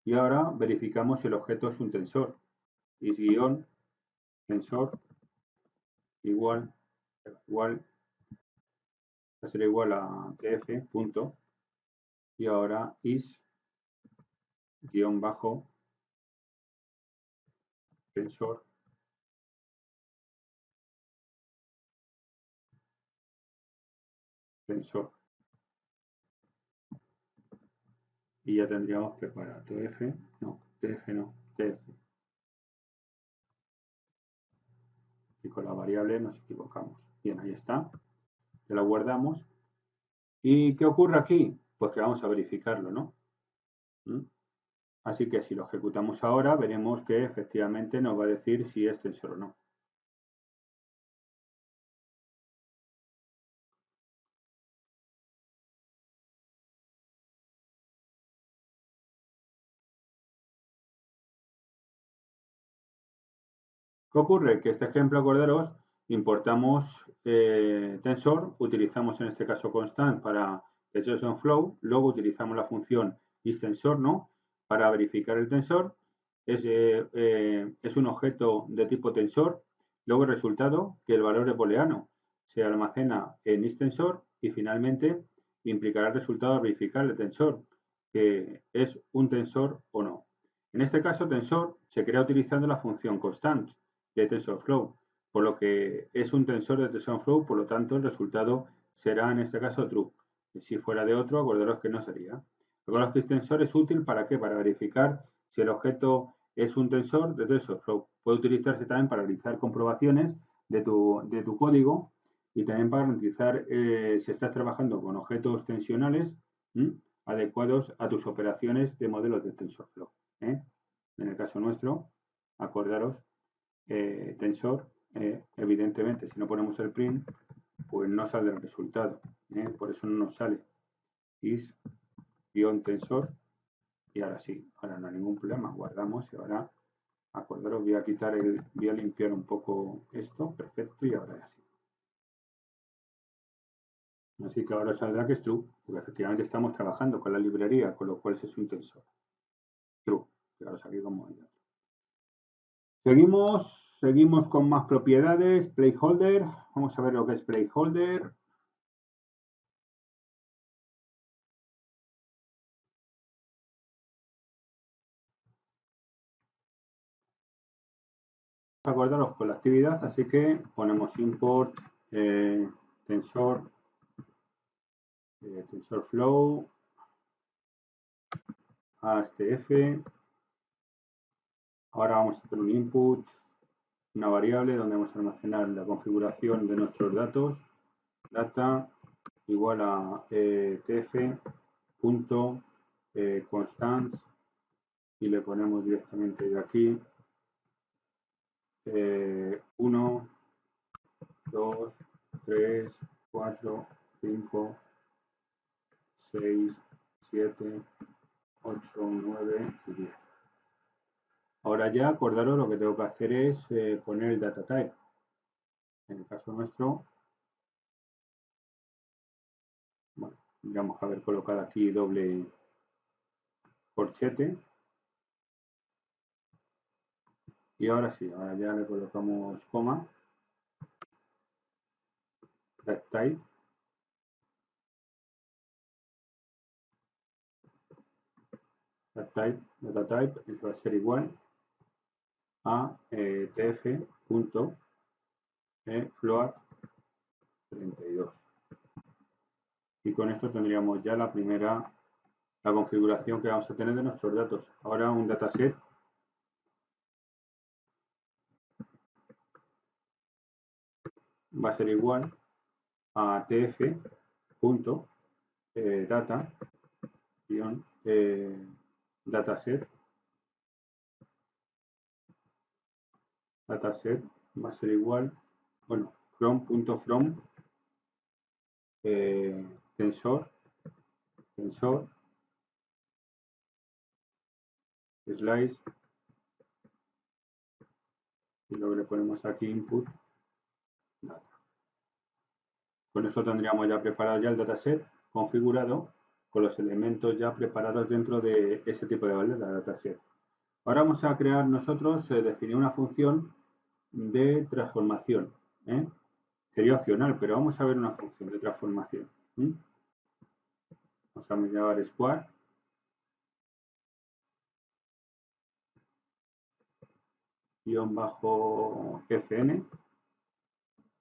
Y ahora verificamos si el objeto es un tensor. Is-tensor igual va a ser igual a tf punto. Y ahora is guión bajo tensor y ya tendríamos preparado tf no, tf y con la variable nos equivocamos. Bien, ahí está, ya la guardamos. ¿Y qué ocurre aquí? Pues que vamos a verificarlo, ¿no? Así que si lo ejecutamos ahora, veremos que efectivamente nos va a decir si es tensor o no. ¿Qué ocurre? Que este ejemplo, acordaros, importamos tensor, utilizamos en este caso constant para TensorFlow, luego utilizamos la función isTensor, ¿no? Para verificar el tensor. Es un objeto de tipo tensor. Luego el resultado, que el valor es booleano, se almacena en isTensor y finalmente implicará el resultado de verificar el tensor, que es un tensor o no. En este caso, tensor se crea utilizando la función constant de TensorFlow, por lo que es un tensor de TensorFlow, por lo tanto el resultado será en este caso true. Y si fuera de otro, acordaros que no sería. Recuerda que el tensor es útil ¿para qué? Para verificar si el objeto es un tensor de TensorFlow. Puede utilizarse también para realizar comprobaciones de tu código y también para garantizar si estás trabajando con objetos tensionales adecuados a tus operaciones de modelos de TensorFlow. En el caso nuestro, acordaros, tensor, evidentemente, si no ponemos el print, pues no sale el resultado. Por eso no nos sale. Is-tensor. Y ahora sí, ahora no hay ningún problema. Guardamos y ahora, acordaros, voy a limpiar un poco esto. Perfecto. Y ahora ya sí. Así que ahora saldrá que es true, porque efectivamente estamos trabajando con la librería, con lo cual ese es un tensor. True. Fijaros aquí como hay. Seguimos con más propiedades. Placeholder. Vamos a ver lo que es placeholder. Acordaros con la actividad, así que ponemos import TensorFlow ASTF. Ahora vamos a hacer un input, una variable donde vamos a almacenar la configuración de nuestros datos. Data igual a tf.constants y le ponemos directamente de aquí 1, 2, 3, 4, 5, 6, 7, 8, 9 y 10. Ahora ya, acordaros, lo que tengo que hacer es poner el data type. En el caso nuestro, bueno, vamos a haber colocado aquí doble corchete. Y ahora sí, ahora ya le colocamos coma. Data type. Data type, eso va a ser igual a tf.float32. Y con esto tendríamos ya la configuración que vamos a tener de nuestros datos. Ahora un dataset va a ser igual a tf.data-dataset. Dataset va a ser igual, bueno, from tensor slice, y luego le ponemos aquí input data. Con eso tendríamos ya preparado ya el dataset configurado con los elementos ya preparados dentro de ese tipo de valor, la dataset. Ahora vamos a crear nosotros, definir una función de transformación. Sería opcional, pero vamos a ver una función de transformación. Vamos a llamar square. -fn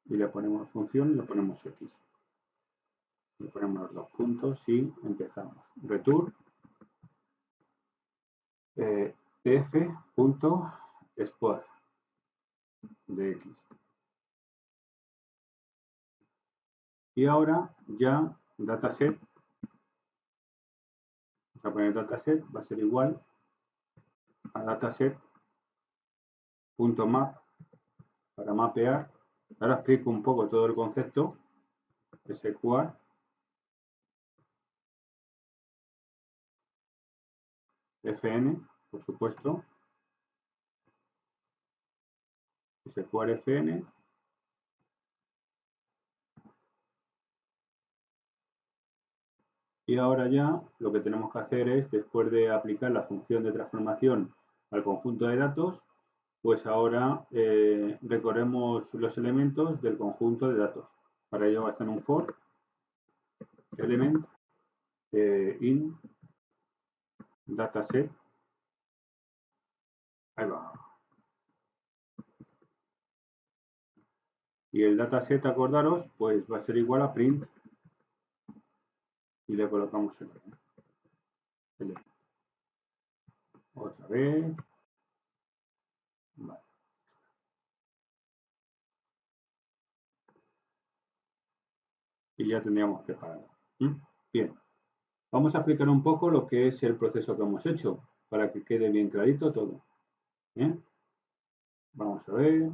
y le ponemos función y le ponemos x. Le ponemos los dos puntos y empezamos. Return tf.square de x. Y ahora ya dataset, vamos a poner dataset, va a ser igual a dataset.map para mapear. Ahora explico un poco todo el concepto. Square fn, por supuesto. Square fn. Y ahora ya lo que tenemos que hacer es, después de aplicar la función de transformación al conjunto de datos, pues ahora recorremos los elementos del conjunto de datos. Para ello va a estar un for element in dataset. Ahí va. Y el dataset, acordaros, pues va a ser igual a print. Y le colocamos el element. Otra vez. Vale. Y ya tendríamos preparado. Bien. Vamos a explicar un poco lo que es el proceso que hemos hecho, para que quede bien clarito todo. Vamos a ver.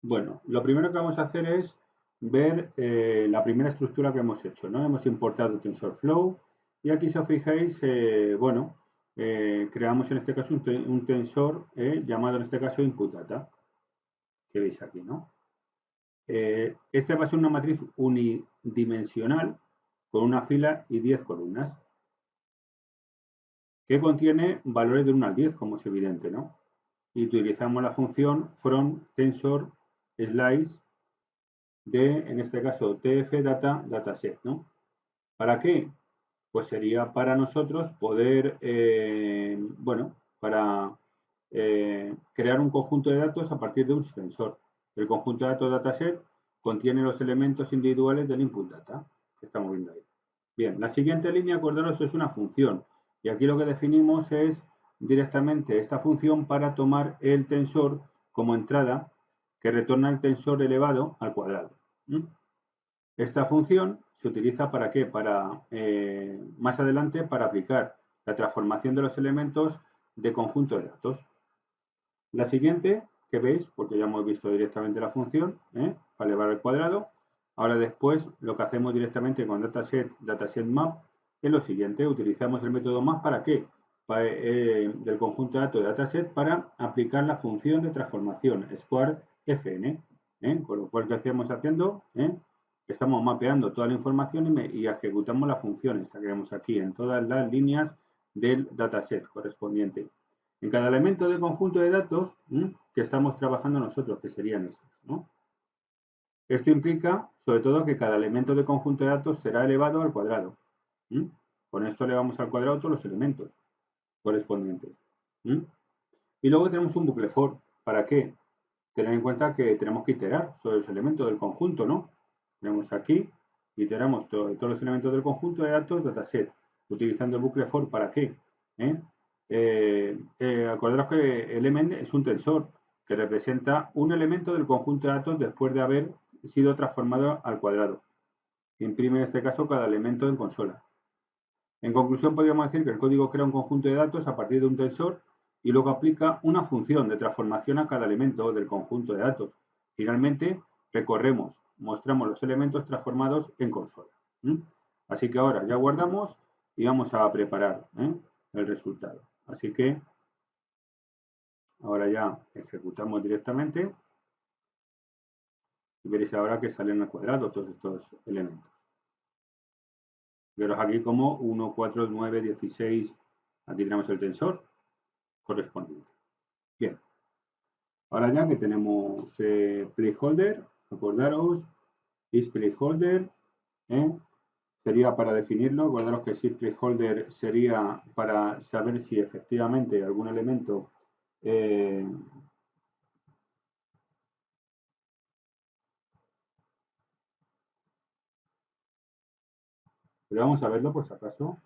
Bueno, lo primero que vamos a hacer es ver la primera estructura que hemos hecho, ¿no? Hemos importado TensorFlow y aquí, si os fijáis, creamos en este caso un tensor llamado en este caso input-data, que veis aquí, ¿no? Este va a ser una matriz unidimensional con una fila y 10 columnas que contiene valores de 1 al 10, como es evidente, ¿no? Y utilizamos la función from tensor slice de, en este caso, tf-data dataset, ¿no? ¿Para qué? Pues sería para nosotros poder, para crear un conjunto de datos a partir de un tensor. El conjunto de datos dataset contiene los elementos individuales del input data, que estamos viendo ahí. Bien, la siguiente línea, acordaros, es una función. Y aquí lo que definimos es directamente esta función para tomar el tensor como entrada que retorna el tensor elevado al cuadrado. Esta función se utiliza ¿para qué? Para, más adelante, para aplicar la transformación de los elementos de conjunto de datos. La siguiente, que veis, porque ya hemos visto directamente la función, para elevar al cuadrado. Ahora después lo que hacemos directamente con dataset map es lo siguiente, utilizamos el método map ¿para qué? Del conjunto de datos de dataset para aplicar la función de transformación square fn, con lo cual, ¿qué hacemos haciendo? Estamos mapeando toda la información y ejecutamos la función esta que vemos aquí en todas las líneas del dataset correspondiente. En cada elemento del conjunto de datos que estamos trabajando nosotros, que serían estos, ¿no? Esto implica, sobre todo, que cada elemento del conjunto de datos será elevado al cuadrado. Con esto elevamos al cuadrado todos los elementos correspondientes. Y luego tenemos un bucle for. ¿Para qué? Tener en cuenta que tenemos que iterar sobre los elementos del conjunto, ¿no? Tenemos aquí, iteramos todos los elementos del conjunto de datos dataset. utilizando el bucle for, ¿para qué? Acordaros que element es un tensor que representa un elemento del conjunto de datos después de haber sido transformado al cuadrado. Imprime en este caso cada elemento en consola. En conclusión, podríamos decir que el código crea un conjunto de datos a partir de un tensor y luego aplica una función de transformación a cada elemento del conjunto de datos. Finalmente, recorremos, mostramos los elementos transformados en consola. Así que ahora ya guardamos y vamos a preparar el resultado. Así que ahora ya ejecutamos directamente y veréis ahora que salen al cuadrado todos estos elementos. Veros aquí como 1, 4, 9, 16, aquí tenemos el tensor correspondiente. Bien, ahora ya que tenemos placeholder, acordaros, is placeholder, sería para definirlo, acordaros que si placeholder sería para saber si efectivamente algún elemento pero vamos a verlo por si acaso.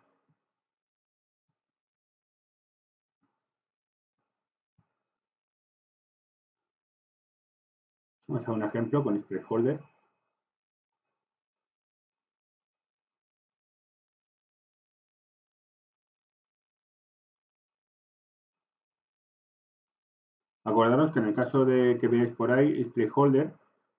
Vamos a un ejemplo con placeholder. Acordaros que en el caso de que veáis por ahí, placeholder,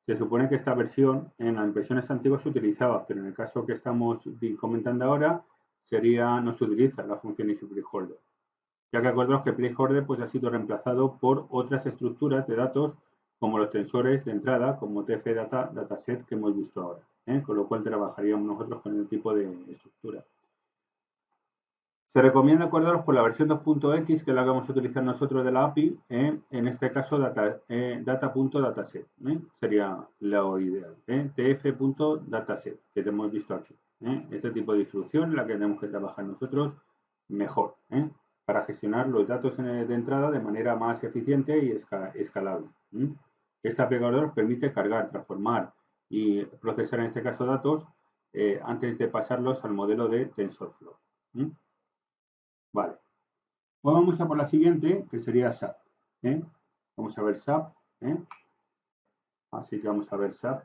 se supone que esta versión en las versiones antiguas se utilizaba, pero en el caso que estamos comentando ahora, no se utiliza la función placeholder. Ya que acordaros que placeholder pues, ha sido reemplazado por otras estructuras de datos como los tensores de entrada, como tf-data, dataset que hemos visto ahora, con lo cual trabajaríamos nosotros con el tipo de estructura. Se recomienda acordaros por la versión 2.x que la vamos a utilizar nosotros de la API, en este caso data.dataset, sería lo ideal, tf.dataset, que hemos visto aquí. Este tipo de instrucción es la que tenemos que trabajar nosotros mejor, para gestionar los datos de entrada de manera más eficiente y escalable. Este apegador permite cargar, transformar y procesar en este caso datos antes de pasarlos al modelo de TensorFlow. Vale. Pues vamos a por la siguiente, que sería SAP. Vamos a ver SAP. Así que vamos a ver SAP.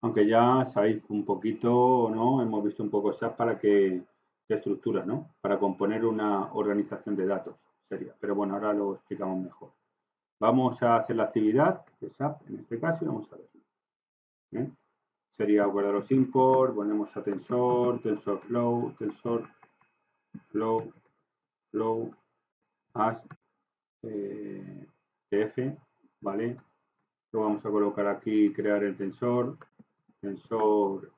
Aunque ya sabéis un poquito, ¿no? Hemos visto un poco SAP para que de estructura, ¿no? Para componer una organización de datos sería. Pero bueno, ahora lo explicamos mejor. Vamos a hacer la actividad de SAP en este caso y vamos a verlo. Sería guardaros import, ponemos a tensor, TensorFlow, TensorFlow, flow, as, tf, ¿vale? Lo vamos a colocar aquí, crear el tensor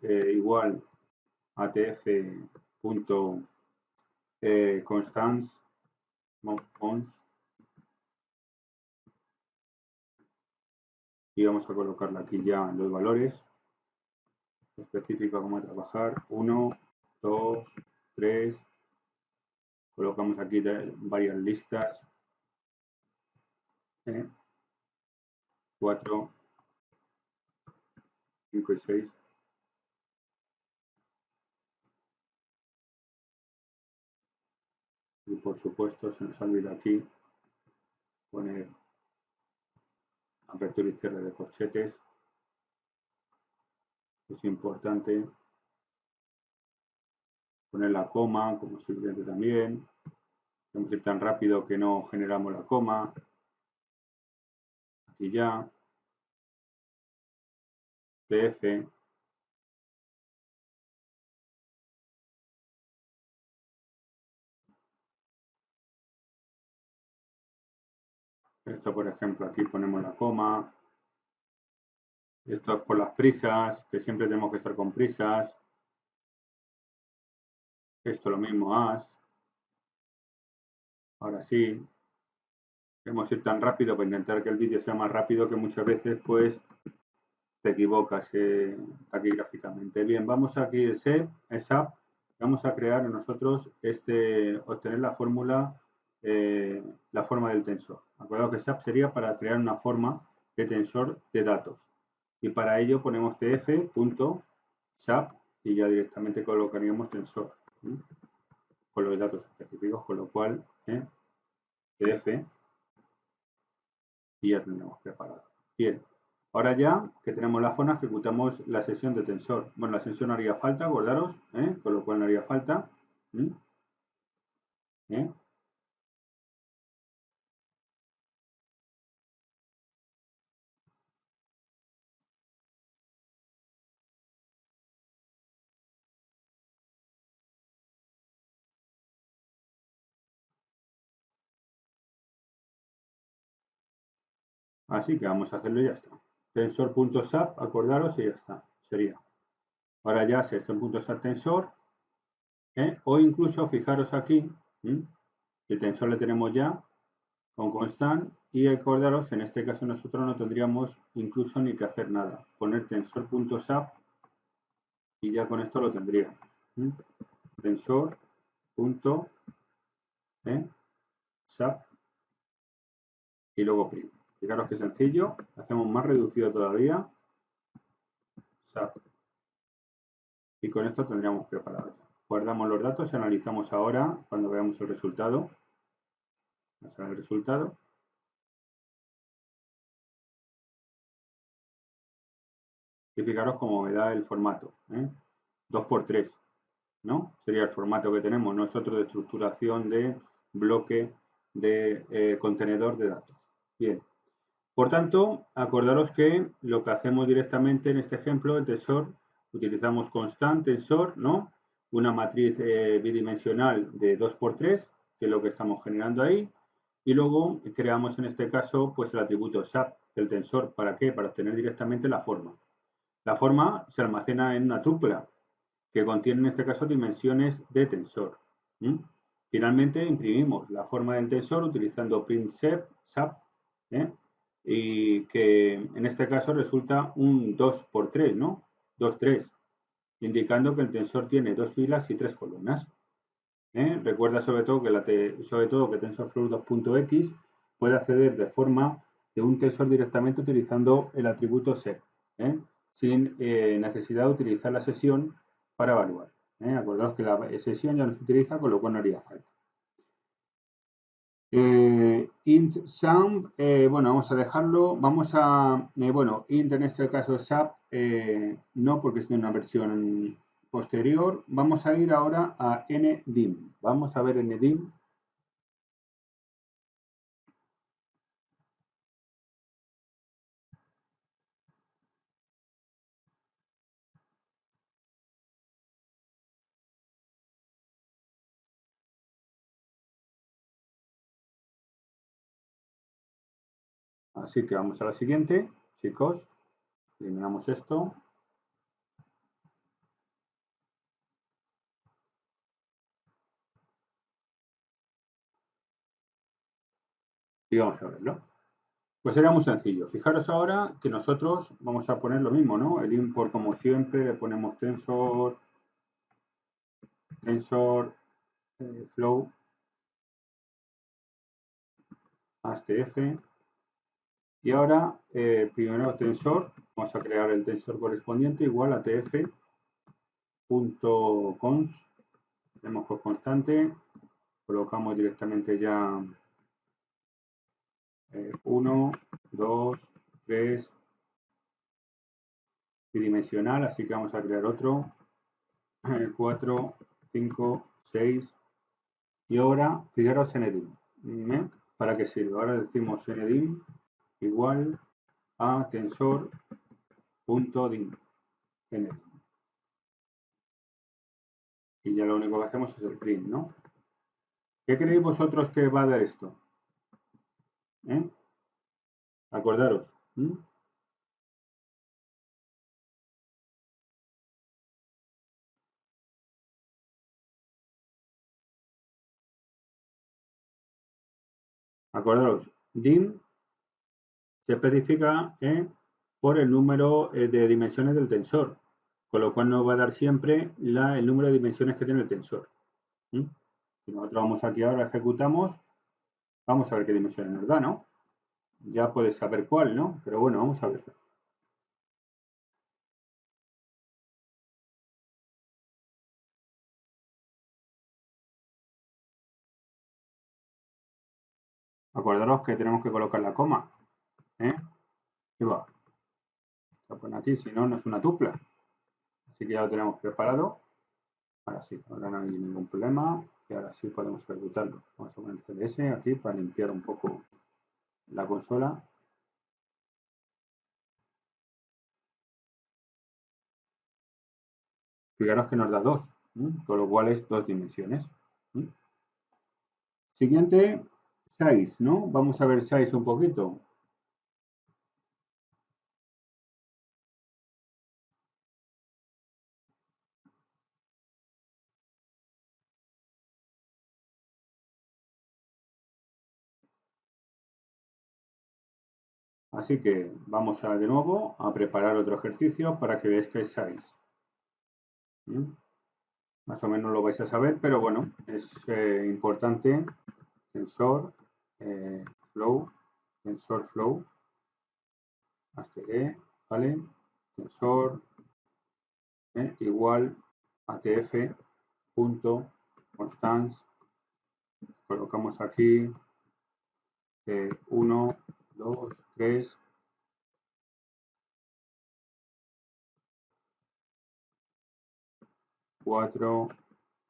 igual atf punto constants y vamos a colocarle aquí ya los valores específicos como trabajar 1, 2, 3, colocamos aquí varias listas 4, 5 y 6. Y por supuesto se nos olvida aquí poner apertura y cierre de corchetes. Es importante poner la coma como siguiente también. Podemos ir tan rápido que no generamos la coma. Aquí ya. TF. Esto, por ejemplo, aquí ponemos la coma. Esto es por las prisas, que siempre tenemos que estar con prisas. Esto lo mismo, as. Ahora sí. Queremos ir tan rápido para intentar que el vídeo sea más rápido que muchas veces, pues, te equivocas aquí gráficamente. Bien, vamos aquí el SAP. vamos a crear nosotros obtener la fórmula, la forma del tensor. Acuerdo que SAP sería para crear una forma de tensor de datos. Y para ello ponemos tf.sap y ya directamente colocaríamos tensor con los datos específicos, con lo cual tf y ya tendremos preparado. Bien, ahora ya que tenemos la forma, ejecutamos la sesión de tensor. Bueno, la sesión no haría falta, acordaros, con lo cual no haría falta. Así que vamos a hacerlo y ya está. Tensor.sap, acordaros y ya está. Sería. Ahora ya sesión.sap tensor. O incluso fijaros aquí. El tensor le tenemos ya con constant. Y acordaros, en este caso nosotros no tendríamos incluso ni que hacer nada. Poner tensor.sap y ya con esto lo tendríamos. Tensor.sap y luego print. Fijaros que sencillo. Hacemos más reducido todavía. SAP. Y con esto tendríamos preparado ya. Guardamos los datos y analizamos ahora cuando veamos el resultado. Vamos a ver el resultado. Y fijaros cómo me da el formato. 2×3, ¿no? Sería el formato que tenemos nosotros de estructuración de bloque de contenedor de datos. Bien. Por tanto, acordaros que lo que hacemos directamente en este ejemplo, el tensor, utilizamos constant tensor, ¿no? Una matriz bidimensional de 2×3, que es lo que estamos generando ahí, y luego creamos en este caso pues el atributo SAP del tensor. ¿Para qué? Para obtener directamente la forma. La forma se almacena en una tupla que contiene en este caso dimensiones de tensor. Finalmente imprimimos la forma del tensor utilizando print SAP, y que en este caso resulta un 2×3, ¿no? 2×3, indicando que el tensor tiene 2 filas y 3 columnas. Recuerda sobre todo que TensorFlow 2.x puede acceder de forma de un tensor directamente utilizando el atributo set, sin necesidad de utilizar la sesión para evaluar. Acordaos que la sesión ya no se utiliza, con lo cual no haría falta. Int sum, bueno, vamos a dejarlo. Vamos a, bueno, int en este caso sap, no porque es de una versión posterior. Vamos a ir ahora a ndim. Vamos a ver ndim. Así que vamos a la siguiente, chicos. Eliminamos esto. Y vamos a verlo. Pues era muy sencillo. Fijaros ahora que nosotros vamos a poner lo mismo, ¿no? El import, como siempre, le ponemos tensor flow HTF. Y ahora, primero tensor, vamos a crear el tensor correspondiente igual a tf.const, tenemos por constante, colocamos directamente ya 1, 2, 3, bidimensional, así que vamos a crear otro, 4, 5, 6, y ahora, fijaros ndim, ¿para qué sirve? Ahora decimos ndim igual a tensor.dim, ndim. Y ya lo único que hacemos es el print, ¿no? ¿Qué creéis vosotros que va a dar esto? Acordaros. Acordaros, dim se especifica por el número de dimensiones del tensor. con lo cual nos va a dar siempre el número de dimensiones que tiene el tensor. ¿Mm? Si nosotros vamos aquí ahora, ejecutamos, vamos a ver qué dimensiones nos da, ¿no? Ya puedes saber cuál, ¿no? Pero bueno, vamos a verlo. Acordaros que tenemos que colocar la coma, ¿eh? Y va. Se pone aquí, si no, no es una tupla. Así que ya lo tenemos preparado. Ahora sí, ahora no hay ningún problema. Y ahora sí podemos ejecutarlo. Vamos a poner CDS aquí para limpiar un poco la consola. Fijaros que nos da 2, con lo cual es 2 dimensiones. Siguiente, size, ¿no? Vamos a ver size un poquito. Así que vamos de nuevo a preparar otro ejercicio para que veáis que es size. Más o menos lo vais a saber, pero bueno, es importante. Tensor, flow, tensor flow, hastg, ¿vale? Tensor igual atf punto constance, colocamos aquí 1, 2, 3, 4,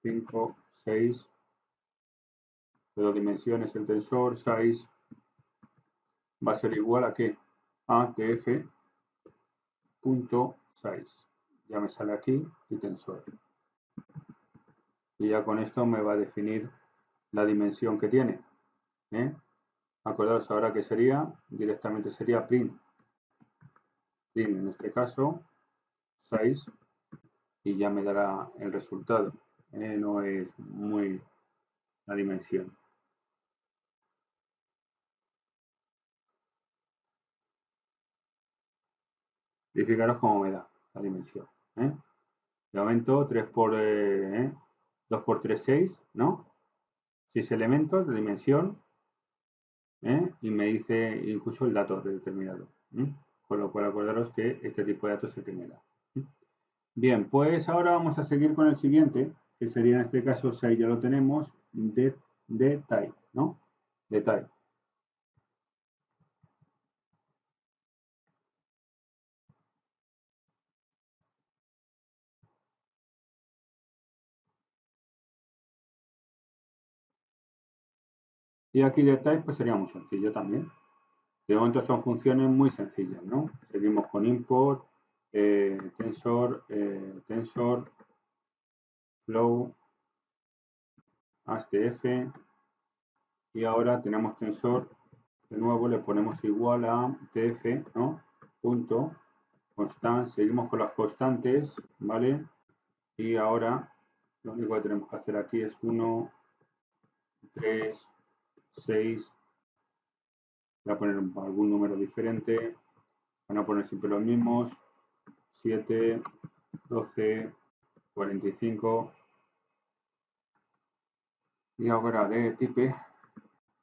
5, 6, de 2 dimensiones el tensor, size va a ser igual a ¿qué? A tf punto size. Ya me sale aquí el tensor. Y ya con esto me va a definir la dimensión que tiene. Acordaos ahora que sería, directamente sería print. Print en este caso, size, y ya me dará el resultado. No es muy la dimensión. Y fijaros cómo me da la dimensión. De momento 3 por 2 por 3, 6, ¿no? 6 elementos de dimensión, y me dice incluso el dato determinado. Con lo cual acordaros que este tipo de datos es el que me da. Bien, pues ahora vamos a seguir con el siguiente, que sería en este caso, si ya lo tenemos, de type, ¿no? De type. Y aquí de type pues sería muy sencillo también. De momento son funciones muy sencillas, ¿no? Seguimos con import, tensor, flow, hastf, y ahora tenemos tensor, de nuevo le ponemos igual a tf, ¿no? Punto, constante, seguimos con las constantes, ¿vale? Y ahora lo único que tenemos que hacer aquí es 1, 3, 6, voy a poner algún número diferente, van a poner siempre los mismos, 7, 12, 45, y ahora de type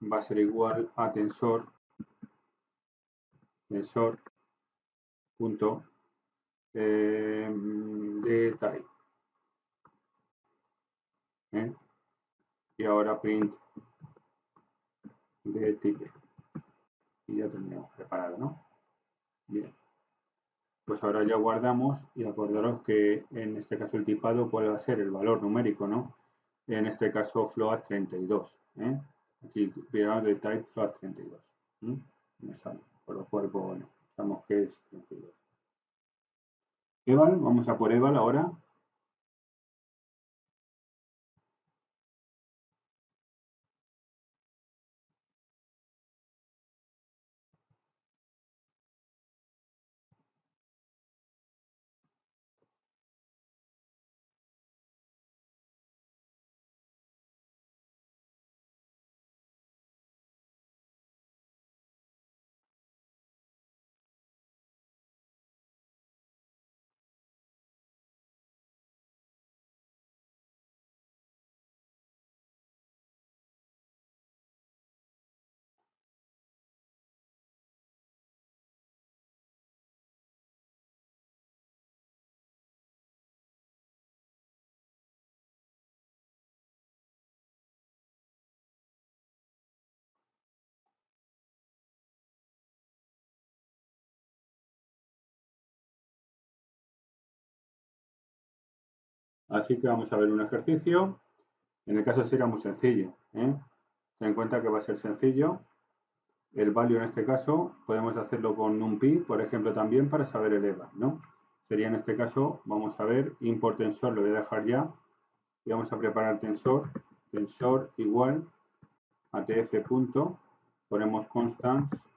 va a ser igual a tensor punto de type, y ahora print de type, y ya tendríamos preparado, ¿no? Bien, pues ahora ya guardamos, y acordaros que en este caso el tipado, ¿cuál va a ser? El valor numérico, ¿no? En este caso float 32, aquí de type float 32, me sale, por lo cual, pues, bueno, sabemos que es 32. Eval, vamos a por eval ahora. Así que vamos a ver un ejercicio. En el caso será muy sencillo. Ten en cuenta que va a ser sencillo. El value en este caso podemos hacerlo con NumPy, por ejemplo, también para saber el EVA, ¿no? Sería en este caso, vamos a ver, import tensor, lo voy a dejar ya. Y vamos a preparar tensor igual atf punto, ponemos constants,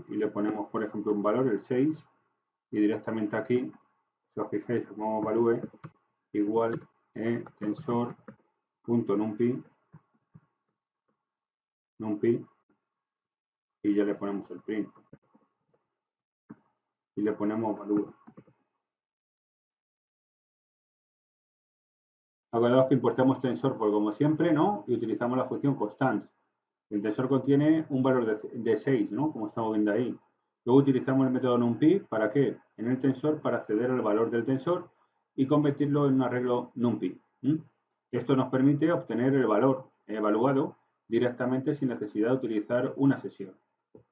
y le ponemos, por ejemplo, un valor, el 6, y directamente aquí, si os fijáis, como value igual tensor.numpy, y ya le ponemos el print. Y le ponemos value. Acordaos que importamos TensorFlow como siempre, ¿no? Y utilizamos la función constants. El tensor contiene un valor de 6, ¿no? Como estamos viendo ahí. Luego utilizamos el método NumPy, ¿para qué? En el tensor para acceder al valor del tensor y convertirlo en un arreglo NumPy. Esto nos permite obtener el valor evaluado directamente sin necesidad de utilizar una sesión.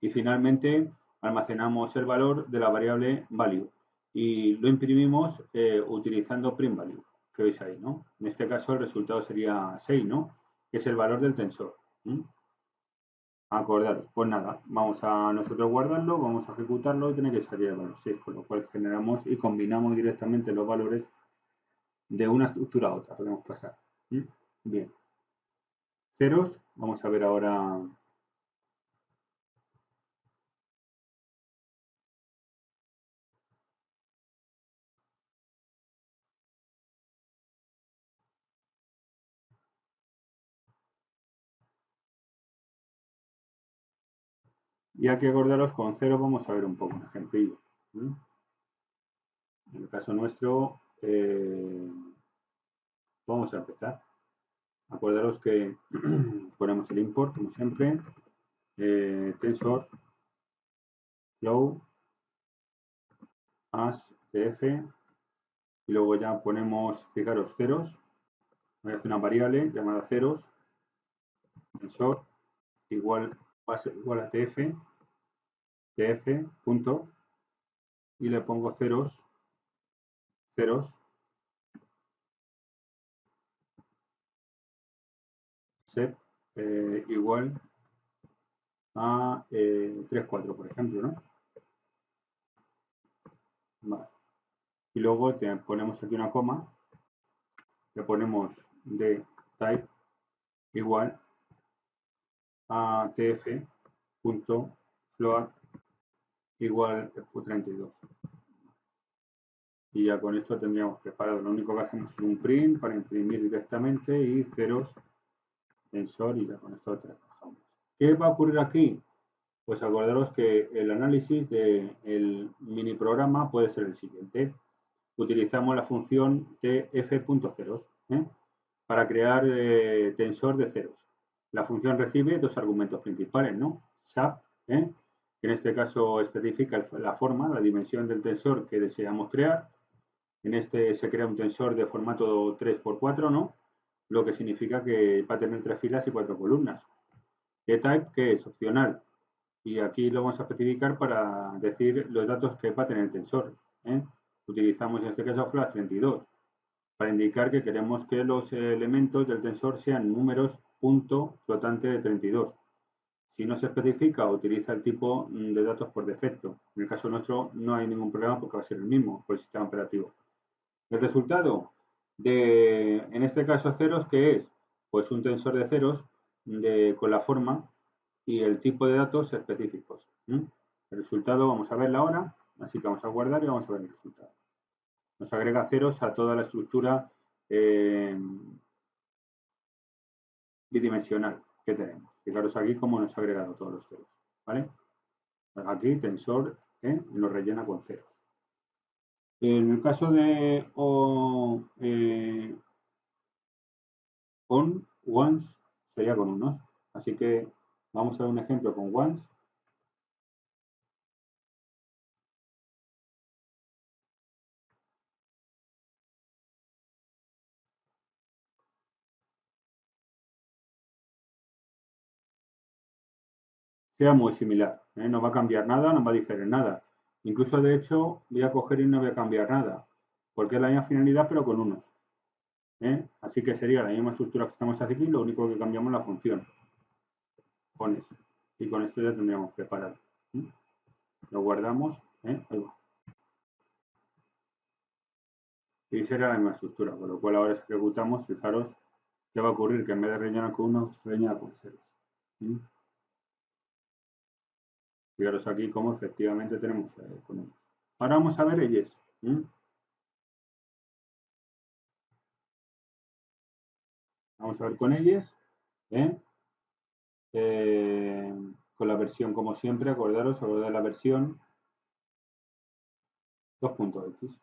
Y finalmente almacenamos el valor de la variable value y lo imprimimos utilizando print value, que veis ahí, ¿no? En este caso el resultado sería 6, ¿no? Que es el valor del tensor. Acordaros, pues nada, vamos a nosotros guardarlo, vamos a ejecutarlo y tiene que salir el valor 6, con lo cual generamos y combinamos directamente los valores de una estructura a otra, podemos pasar. Bien. Ceros, vamos a ver ahora. Y aquí acordaros, con 0 vamos a ver un poco un ejemplillo. En el caso nuestro, vamos a empezar. Acordaros que ponemos el import, como siempre, tensor flow as tf, y luego ya ponemos, fijaros, ceros. Voy a hacer una variable llamada ceros, tensor igual a tf, punto, y le pongo ceros, set igual a 3, 4, por ejemplo, ¿no? Vale. Y luego ponemos aquí una coma, le ponemos de type igual a tf.float igual 32. Y ya con esto tendríamos preparado. Lo único que hacemos es un print para imprimir directamente y ceros tensor, y ya con esto trabajamos. ¿Qué va a ocurrir aquí? Pues acordaros que el análisis del mini programa puede ser el siguiente. Utilizamos la función tf.ceros para crear tensor de ceros. La función recibe dos argumentos principales, ¿no? SAP, que en este caso especifica la forma, la dimensión del tensor que deseamos crear. En este se crea un tensor de formato 3×4, ¿no? Lo que significa que va a tener 3 filas y 4 columnas. Type, que es opcional, y aquí lo vamos a especificar para decir los datos que va a tener el tensor. Utilizamos en este caso float32 para indicar que queremos que los elementos del tensor sean números punto flotante de 32. Si no se especifica, utiliza el tipo de datos por defecto. En el caso nuestro no hay ningún problema porque va a ser el mismo por el sistema operativo. El resultado en este caso ceros, ¿qué es? Pues un tensor de ceros con la forma y el tipo de datos específicos. El resultado vamos a verlo ahora, así que vamos a guardar y vamos a ver el resultado. Nos agrega ceros a toda la estructura bidimensional que tenemos. Fijaros aquí cómo nos ha agregado todos los ceros. ¿Vale? Aquí tensor nos rellena con ceros. En el caso de ones sería con unos. Así que vamos a ver un ejemplo con ones. Sea muy similar, no va a cambiar nada, no va a diferir nada. Incluso, de hecho, voy a coger y no voy a cambiar nada, porque es la misma finalidad, pero con unos. Así que sería la misma estructura que estamos aquí, lo único que cambiamos la función. Pones. Y con esto ya tendríamos preparado. Lo guardamos. Ahí va. Y será la misma estructura, con lo cual ahora si ejecutamos, fijaros qué va a ocurrir, que en vez de rellenar con 1, rellena con 0. Fijaros aquí cómo efectivamente tenemos con 1. Ahora vamos a ver ellos. Vamos a ver con ellos. Con la versión como siempre, acordaros de la versión 2.x.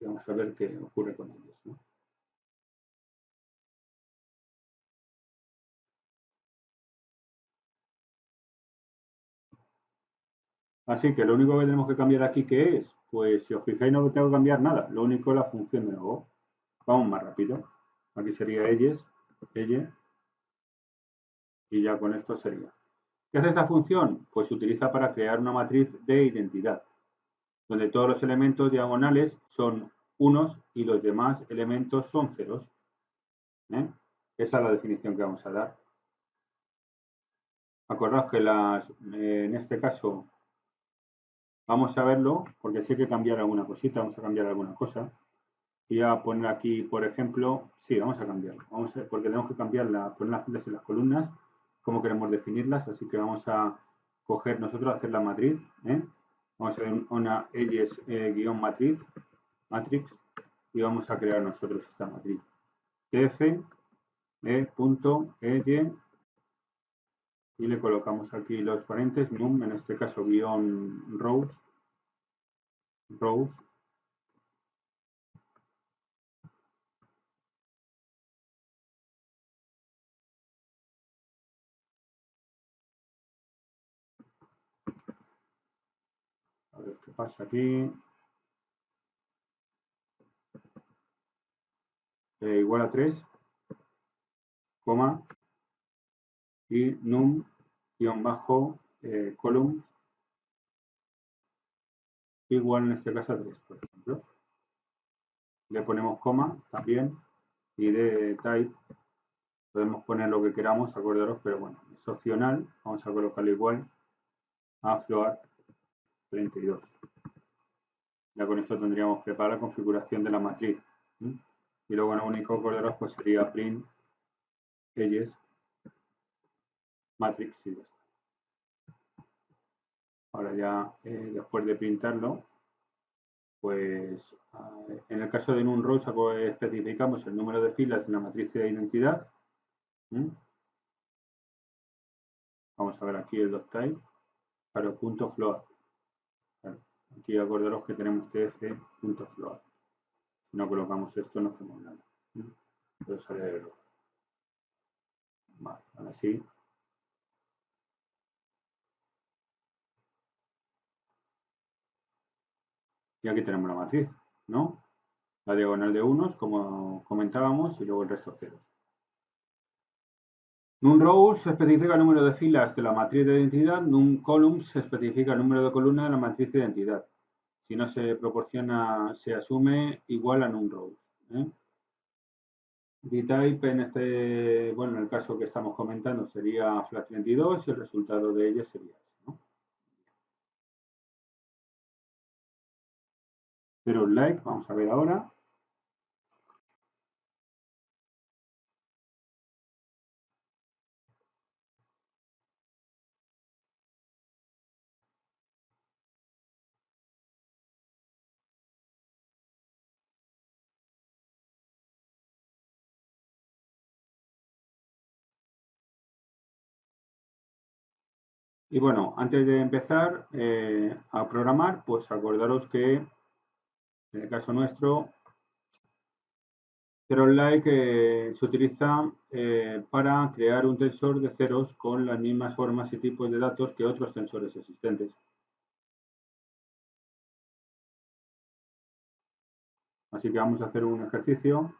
Y vamos a ver qué ocurre con ellos. Así que lo único que tenemos que cambiar aquí, ¿qué es? Pues si os fijáis no tengo que cambiar nada, lo único es la función de nuevo. Vamos más rápido. Aquí sería ellos, y ya con esto sería. ¿Qué hace esta función? Pues se utiliza para crear una matriz de identidad, donde todos los elementos diagonales son unos y los demás elementos son ceros. Esa es la definición que vamos a dar. Acordaos que en este caso vamos a verlo, porque sí hay que cambiar alguna cosita, vamos a cambiar alguna cosa. Y a poner aquí, por ejemplo, sí, vamos a cambiarlo, porque tenemos que poner las filas y las columnas, cómo queremos definirlas, así que vamos a coger nosotros, hacer la matriz, vamos a hacer una eyes guión matrix, y vamos a crear nosotros esta matriz. Tf, punto, y le colocamos aquí los paréntesis, num, en este caso guión rows, a ver qué pasa aquí, igual a 3, coma, y num, guión bajo, column, igual en este caso a 3, por ejemplo. Le ponemos coma también, y de type podemos poner lo que queramos, acordaros, pero bueno, es opcional, vamos a colocarlo igual a float 32. Ya con esto tendríamos preparada la configuración de la matriz. Y luego lo único, acordaros, pues sería print edges matrix y ya está. Ahora ya, después de printarlo, pues en el caso de NumRows especificamos el número de filas en la matriz de identidad. Vamos a ver aquí el doctype, claro, punto float. Claro, aquí acordaros que tenemos tf.float. Si no colocamos esto no hacemos nada. Pero sale el error. Vale, ahora sí. Y aquí tenemos la matriz, ¿no? La diagonal de unos, como comentábamos, y luego el resto ceros. NumRows especifica el número de filas de la matriz de identidad, NumColumns especifica el número de columnas de la matriz de identidad. Si no se proporciona, se asume igual a NumRows. Dtype en en el caso que estamos comentando sería flat32 y el resultado de ella sería ese, ¿no? Pero like, vamos a ver ahora. Y bueno, antes de empezar a programar, pues acordaros que en el caso nuestro, ZeroLike se utiliza para crear un tensor de ceros con las mismas formas y tipos de datos que otros tensores existentes. Así que vamos a hacer un ejercicio.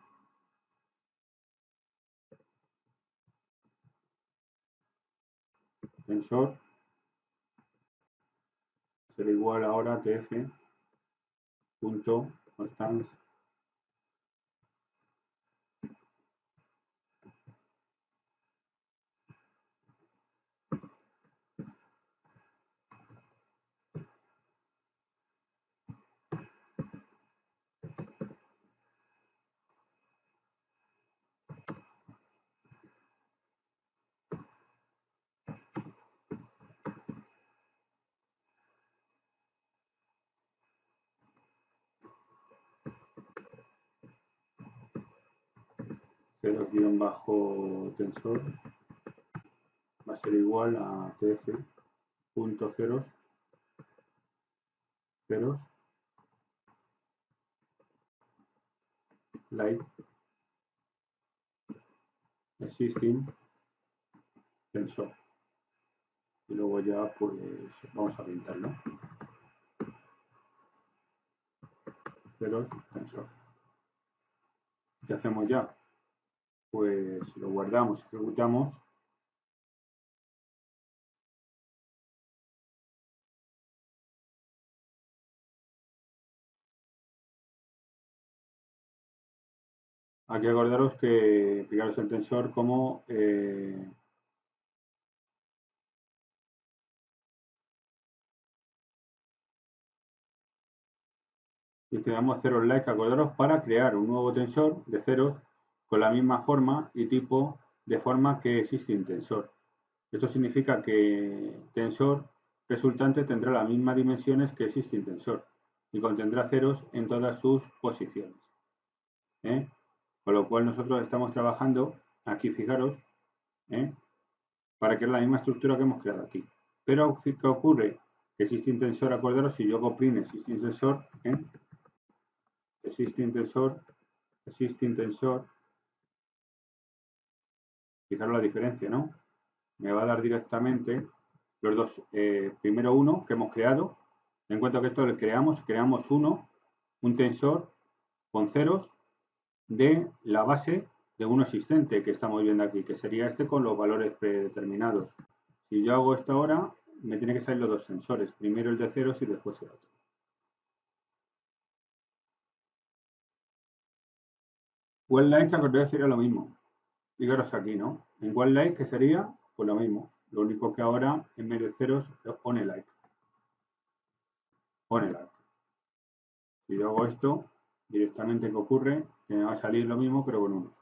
Tensor será igual ahora a tf.constance ceros-tensor va a ser igual a tf.ceros ceros like existing tensor. Y luego ya pues vamos a pintarlo. Ceros tensor. ¿Qué hacemos ya? Pues lo guardamos, ejecutamos. Aquí acordaros que fijaros el tensor como y tenemos ceros like, acordaros, para crear un nuevo tensor de ceros con la misma forma y tipo de forma que existing tensor. Esto significa que tensor resultante tendrá las mismas dimensiones que existing tensor y contendrá ceros en todas sus posiciones. Con lo cual nosotros estamos trabajando aquí, fijaros, para crear la misma estructura que hemos creado aquí. Pero, ¿qué ocurre? Que existing tensor, acordaros, si yo hago print existing tensor, existing tensor, fijaros la diferencia, ¿no? Me va a dar directamente los dos. Primero uno que hemos creado. En cuanto que esto lo creamos un tensor con ceros de la base de uno existente que estamos viendo aquí, que sería este con los valores predeterminados. Si yo hago esto ahora, me tiene que salir los dos tensores, primero el de ceros y después el otro. Well-like, acordaros, sería lo mismo. Fijaros aquí, ¿no? En well-like, ¿qué sería? Pues lo mismo. Lo único que ahora, en vez de ceros, pone like. Pone like. Si yo hago esto, directamente, ¿qué ocurre? Que me va a salir lo mismo, pero con uno.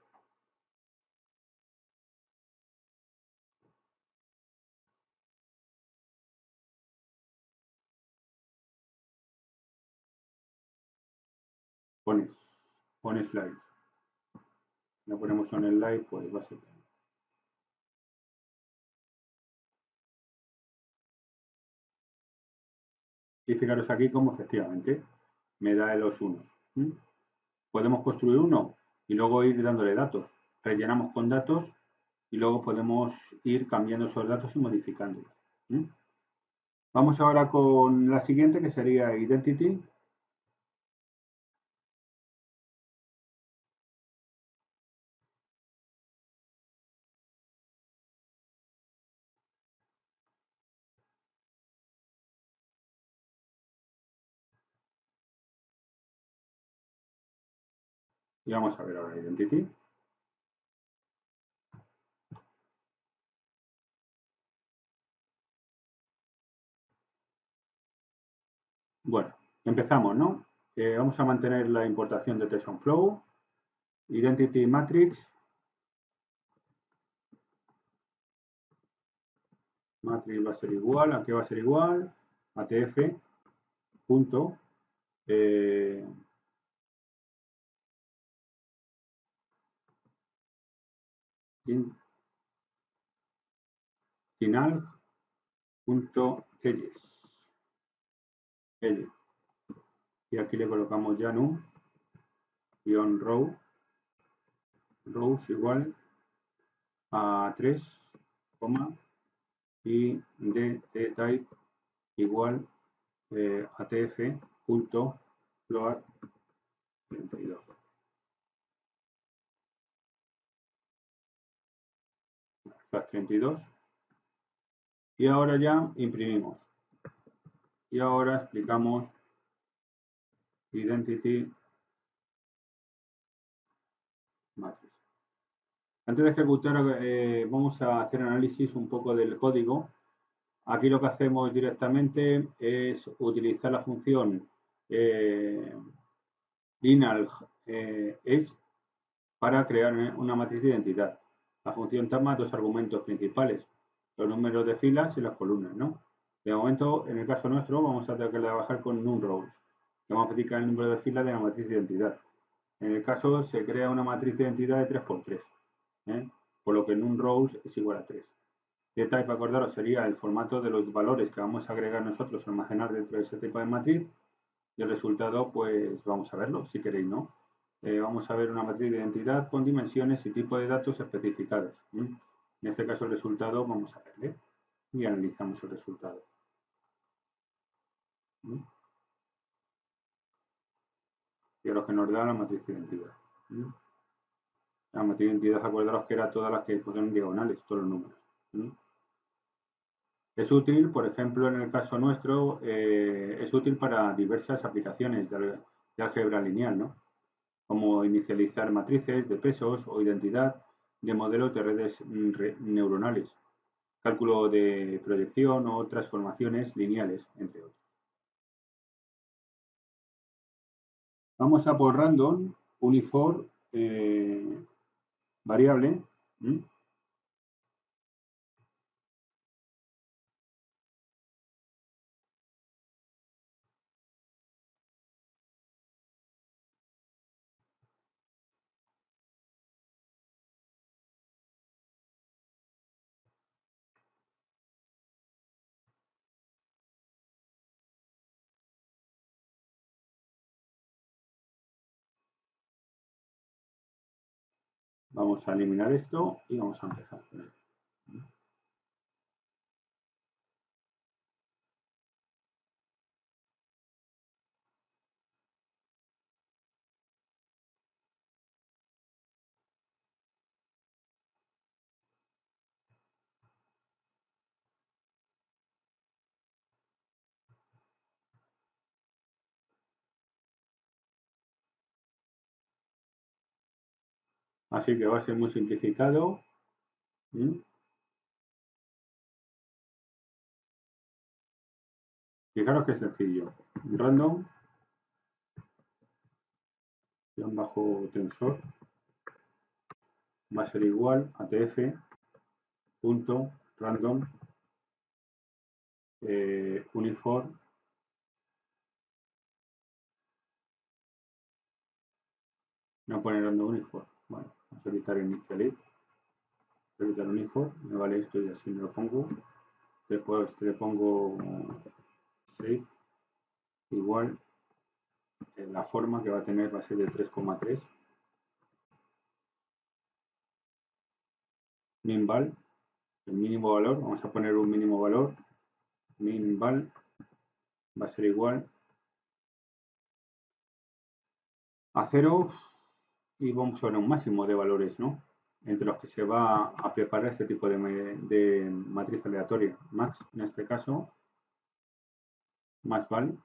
Pones like. Si no ponemos en el like, pues va a ser. Y fijaros aquí cómo efectivamente me da los unos. Podemos construir uno y luego ir dándole datos. Rellenamos con datos y luego podemos ir cambiando esos datos y modificándolos. Vamos ahora con la siguiente, que sería Identity. Y vamos a ver ahora Identity. Bueno, empezamos, ¿no? Vamos a mantener la importación de TensorFlow. Identity Matrix. Matrix va a ser igual, ¿a qué va a ser igual? ATF. Punto. Final.edges. Y aquí le colocamos ya num -row, rows igual a 3, y dt type igual atf.float 32. Float 32. Y ahora ya imprimimos. Y ahora explicamos Identity Matrix. Antes de ejecutar, vamos a hacer análisis un poco del código. Aquí lo que hacemos directamente es utilizar la función linear edge para crear una matriz de identidad. La función toma dos argumentos principales, los números de filas y las columnas, ¿no? De momento, en el caso nuestro, vamos a tener que trabajar con numRows, que vamos a especificar el número de filas de la matriz de identidad. En el caso se crea una matriz de identidad de 3x3, por lo que en un rows es igual a 3. Dtype, acordaros, sería el formato de los valores que vamos a agregar nosotros, almacenar dentro de ese tipo de matriz, y el resultado, pues vamos a verlo, si queréis, ¿no? Vamos a ver una matriz de identidad con dimensiones y tipo de datos especificados. En este caso el resultado, vamos a verle y analizamos el resultado. Y a los que nos da la matriz de identidad. La matriz de identidad, acordaros que era todas las que pusieron diagonales, todos los números. Es útil, por ejemplo, en el caso nuestro, es útil para diversas aplicaciones de álgebra lineal, ¿no? Como inicializar matrices de pesos o identidad de modelos de redes neuronales, cálculo de proyección o transformaciones lineales, entre otros. Vamos a por random, uniform, variable. Vamos a eliminar esto y vamos a empezar. Así que va a ser muy simplificado. Fijaros qué sencillo. Random, bajo tensor, va a ser igual a tf.random uniform no pone random uniform. Bueno, vamos a quitar initialize, evitar uniform, me vale esto y así me lo pongo. Después le pongo save igual, la forma que va a tener va a ser de 3,3. Minval, el mínimo valor, vamos a poner un mínimo valor. Minval va a ser igual a 0 y vamos a poner un máximo de valores, ¿no? Entre los que se va a preparar este tipo de matriz aleatoria. Max, en este caso, más val,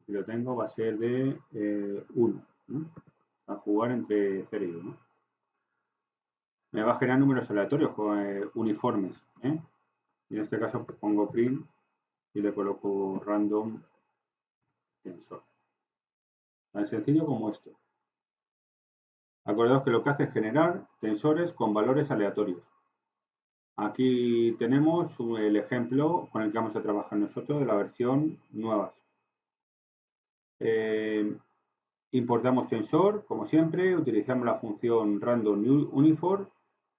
si lo tengo, va a ser de 1. A jugar entre 0 y 1. Me va a generar números aleatorios uniformes. Y en este caso pongo print y le coloco random tensor. Tan sencillo como esto. Acordaos que lo que hace es generar tensores con valores aleatorios. Aquí tenemos el ejemplo con el que vamos a trabajar nosotros de la versión nuevas. Importamos tensor, como siempre, utilizamos la función random uniform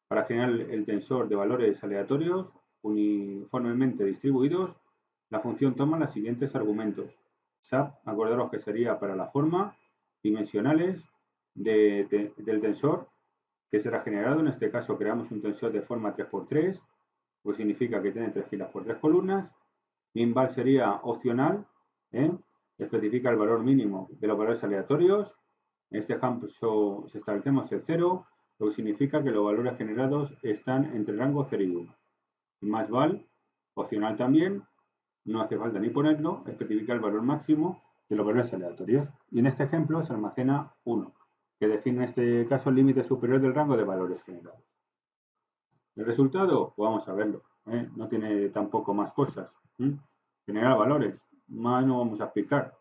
para generar el tensor de valores aleatorios uniformemente distribuidos. La función toma los siguientes argumentos. SAP, acordaros que sería para la forma, dimensionales del tensor que será generado. En este caso creamos un tensor de forma 3x3, pues significa que tiene 3 filas por 3 columnas. Minval sería opcional, especifica el valor mínimo de los valores aleatorios. En este ejemplo establecemos el 0, lo que significa que los valores generados están entre el rango 0 y 1. Más val, opcional también, no hace falta ni ponerlo, especifica el valor máximo de los valores aleatorios. Y en este ejemplo se almacena 1, que define en este caso el límite superior del rango de valores generados. ¿El resultado? Pues vamos a verlo. No tiene tampoco más cosas. Generar valores. Más no vamos a explicar.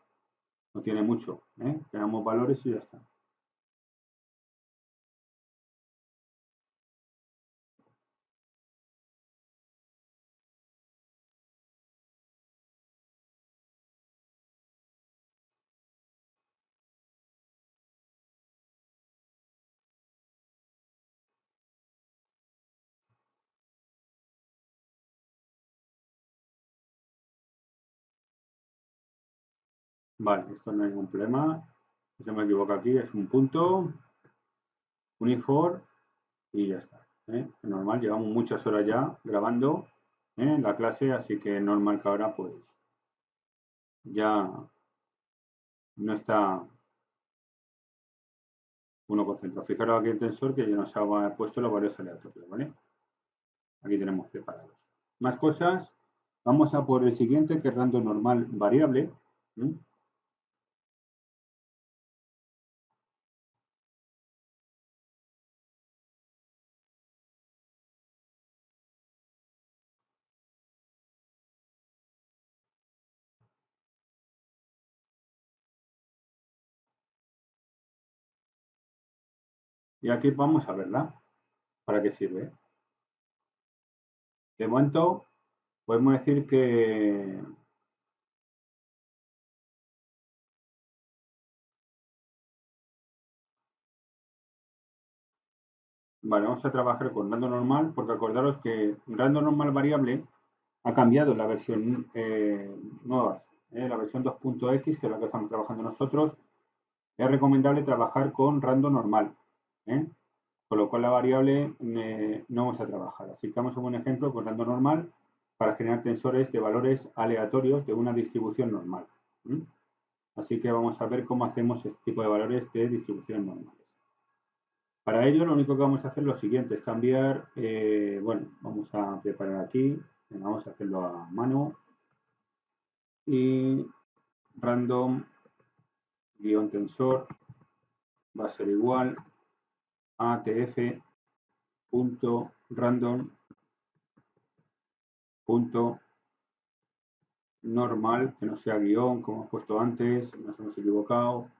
No tiene mucho. Generamos valores y ya está. Vale, esto no hay ningún problema. Si se me equivoca aquí, es un punto, un if-for y ya está. Normal, llevamos muchas horas ya grabando en la clase, así que es normal que ahora pues ya no está uno concentrado. Fijaros aquí el tensor que ya nos ha puesto los valores aleatorios, ¿vale? Aquí tenemos preparados. Más cosas, vamos a por el siguiente, que es random normal variable. Y aquí vamos a verla, para qué sirve. De momento, podemos decir que vale, vamos a trabajar con random normal, porque acordaros que random normal variable ha cambiado en la versión nuevas, la versión 2.x, que es la que estamos trabajando nosotros. Es recomendable trabajar con random normal, con lo cual la variable no vamos a trabajar. Así que vamos a un ejemplo con random normal para generar tensores de valores aleatorios de una distribución normal. Así que vamos a ver cómo hacemos este tipo de valores de distribuciones normales. Para ello, lo único que vamos a hacer es lo siguiente, es cambiar, bueno, vamos a preparar aquí, vamos a hacerlo a mano, y random-tensor va a ser igual a tf.random.normal, que no sea guión, como hemos puesto antes, nos hemos equivocado,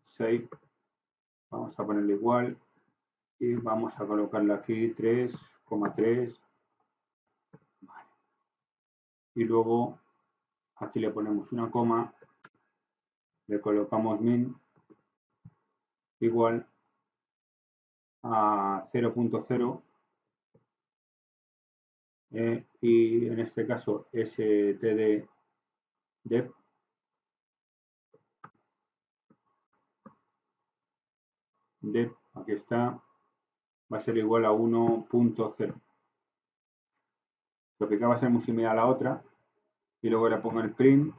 save, vamos a ponerle igual, y vamos a colocarle aquí 3,3, vale. Y luego aquí le ponemos una coma, le colocamos min igual a 0.0 y en este caso std dep aquí está, va a ser igual a 1.0. Lo que va a ser muy similar a la otra y luego le pongo el print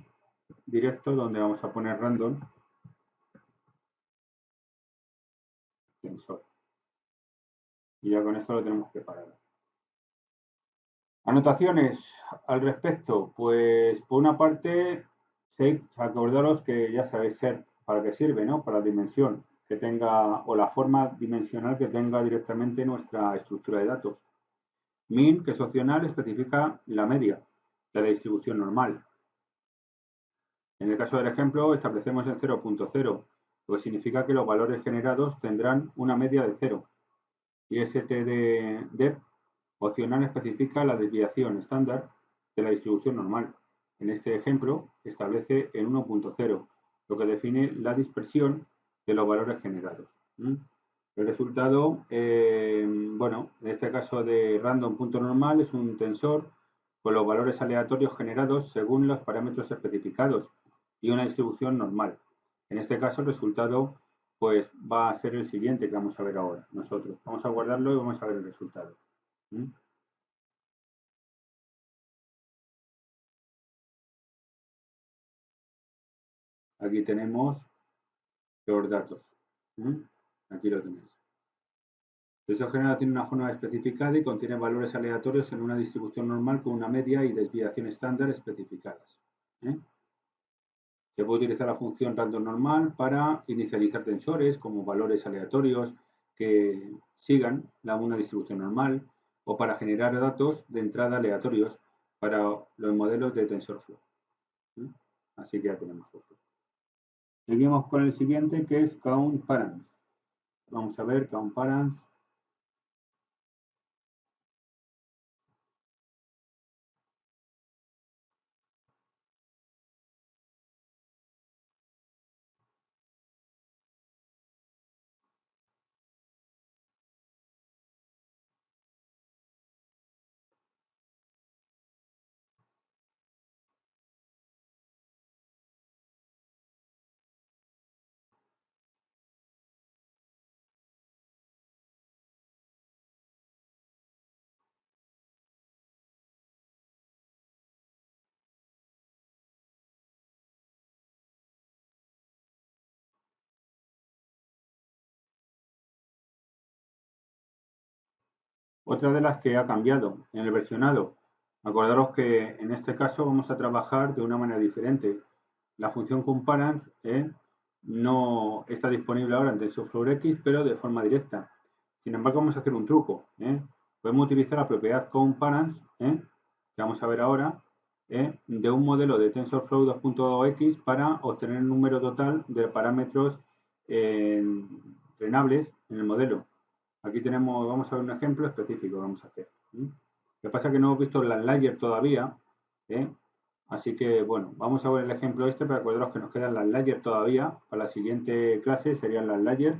directo donde vamos a poner random tensor. Y ya con esto lo tenemos preparado. Anotaciones al respecto, pues por una parte, acordaros que ya sabéis ser para qué sirve, ¿no? Para la dimensión que tenga o la forma dimensional que tenga directamente nuestra estructura de datos. Min, que es opcional, especifica la media de la distribución normal. En el caso del ejemplo, establecemos en 0.0, lo que significa que los valores generados tendrán una media de 0. Y std opcional especifica la desviación estándar de la distribución normal. En este ejemplo, establece en 1.0, lo que define la dispersión de los valores generados. El resultado, bueno, en este caso de random.normal es un tensor con los valores aleatorios generados según los parámetros especificados y una distribución normal. En este caso el resultado pues va a ser el siguiente que vamos a ver ahora nosotros. Vamos a guardarlo y vamos a ver el resultado. Aquí tenemos los datos. Aquí lo tenéis. El texto generado tiene una forma especificada y contiene valores aleatorios en una distribución normal con una media y desviación estándar especificadas. Se puede utilizar la función random normal para inicializar tensores como valores aleatorios que sigan una distribución normal o para generar datos de entrada aleatorios para los modelos de TensorFlow. Así que ya tenemos otro. Seguimos con el siguiente que es count_params. Vamos a ver count_params. Otra de las que ha cambiado en el versionado. Acordaros que en este caso vamos a trabajar de una manera diferente. La función comparance no está disponible ahora en TensorFlow X, pero de forma directa. Sin embargo, vamos a hacer un truco. Podemos utilizar la propiedad comparance, que vamos a ver ahora, de un modelo de TensorFlow 2.x para obtener el número total de parámetros entrenables en el modelo. Aquí tenemos, vamos a ver un ejemplo específico que vamos a hacer. Lo que pasa es que no hemos visto las layers todavía, así que bueno, vamos a ver el ejemplo este, pero acordaros que nos quedan las layers todavía. Para la siguiente clase serían las layers.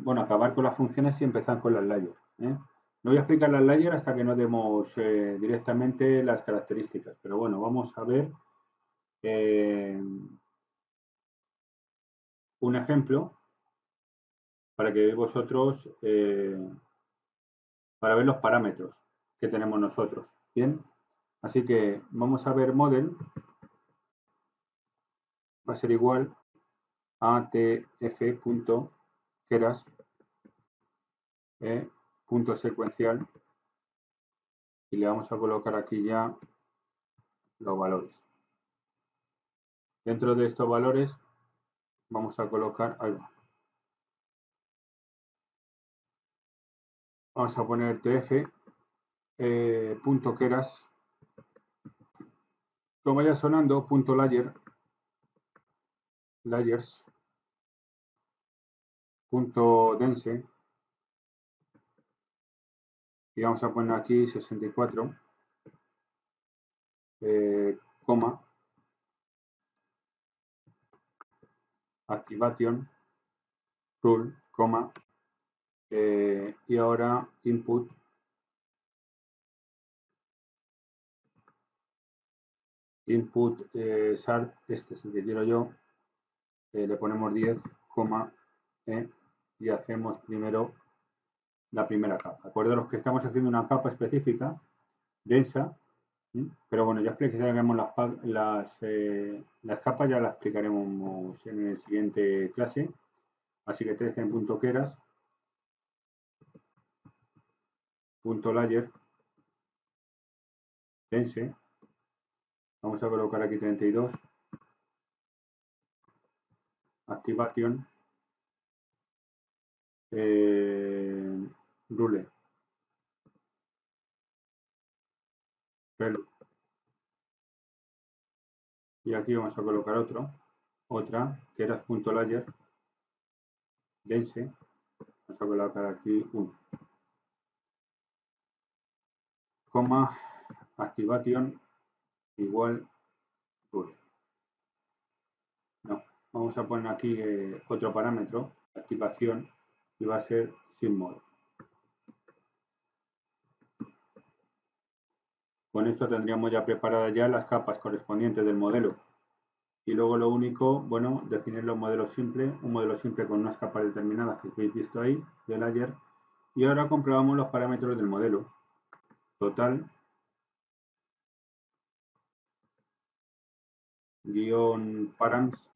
Bueno, acabar con las funciones y empezar con las layers. No voy a explicar las layers hasta que no demos directamente las características, pero bueno, vamos a ver un ejemplo para que vosotros, para ver los parámetros que tenemos nosotros. Bien, así que vamos a ver model, va a ser igual a tf.keras punto secuencial y le vamos a colocar aquí ya los valores. Dentro de estos valores vamos a colocar, ahí va. Vamos a poner tf punto keras, como vaya sonando, punto layer, layers, punto dense, y vamos a poner aquí 64, coma, activation, rule, coma, y ahora input, sharp, este es el que quiero yo, le ponemos 10, coma, y hacemos primero la primera capa. Acordaros que estamos haciendo una capa específica, densa, pero bueno, ya explicaremos las capas, ya las explicaremos en la siguiente clase. Así que 13 en punto keras, punto layer, dense, vamos a colocar aquí 32, activation, rule, prelude. Y aquí vamos a colocar otra, keras.layer, dense, vamos a colocar aquí 1, coma, activation, igual, rule. No, vamos a poner aquí otro parámetro, activación, y va a ser sin modo. Con esto tendríamos ya preparadas ya las capas correspondientes del modelo. Y luego lo único, bueno, definir los modelos simples, un modelo simple con unas capas determinadas que habéis visto ahí, del ayer. Y ahora comprobamos los parámetros del modelo. Total, guión params,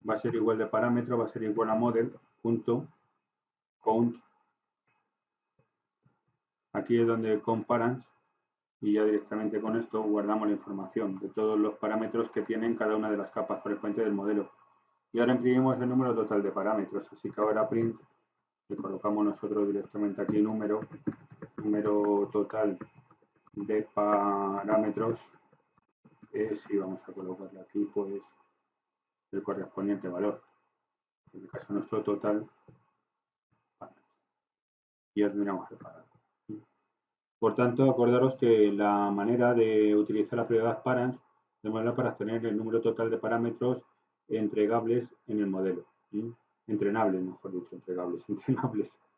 va a ser igual de parámetro, va a ser igual a model, punto, count. Aquí es donde comparans, y ya directamente con esto guardamos la información de todos los parámetros que tienen cada una de las capas correspondientes del modelo. Y ahora imprimimos el número total de parámetros, así que ahora print, le colocamos nosotros directamente aquí número total de parámetros, y vamos a colocarle aquí pues el correspondiente valor, en el caso nuestro total, y ya tendríamos preparado. Por tanto, acordaros que la manera de utilizar la propiedad params de manera para obtener el número total de parámetros entregables en el modelo. Entrenables, mejor dicho, entrenables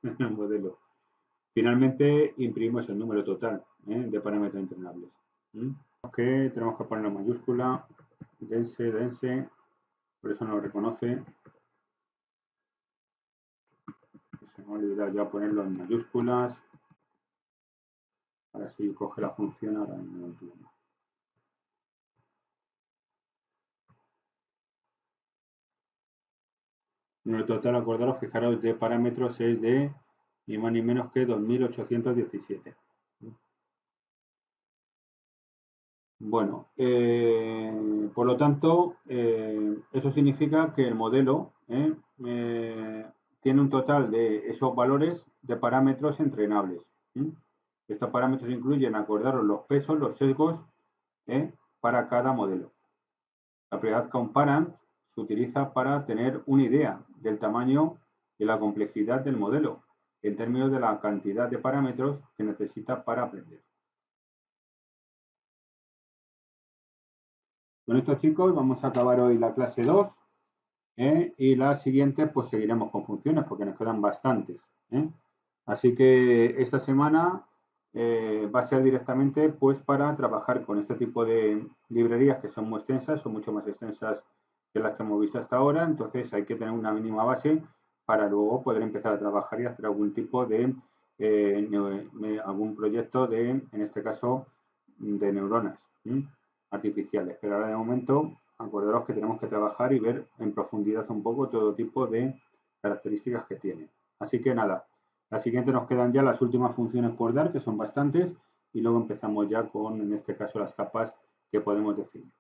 en el modelo. Finalmente, imprimimos el número total de parámetros entrenables. Ok, tenemos que poner en mayúscula, dense, por eso no lo reconoce. Se me ha olvidado ya ponerlo en mayúsculas. Ahora sí coge la función, ahora no entiendo. El total, acordaros, fijaros, de parámetros es de ni más ni menos que 2817. Bueno, por lo tanto, eso significa que el modelo tiene un total de esos valores de parámetros entrenables. Estos parámetros incluyen, acordaros, los pesos, los sesgos para cada modelo. La propiedad comparand se utiliza para tener una idea del tamaño y la complejidad del modelo en términos de la cantidad de parámetros que necesita para aprender. Con esto, chicos, vamos a acabar hoy la clase 2 y la siguiente pues seguiremos con funciones porque nos quedan bastantes. Así que esta semana va a ser directamente pues para trabajar con este tipo de librerías que son muy extensas, son mucho más extensas que las que hemos visto hasta ahora, entonces hay que tener una mínima base para luego poder empezar a trabajar y hacer algún tipo de algún proyecto de, en este caso, de neuronas artificiales. Pero ahora de momento, acordaros que tenemos que trabajar y ver en profundidad un poco todo tipo de características que tiene. Así que nada, la siguiente nos quedan ya las últimas funciones por dar, que son bastantes, y luego empezamos ya con, en este caso, las capas que podemos definir.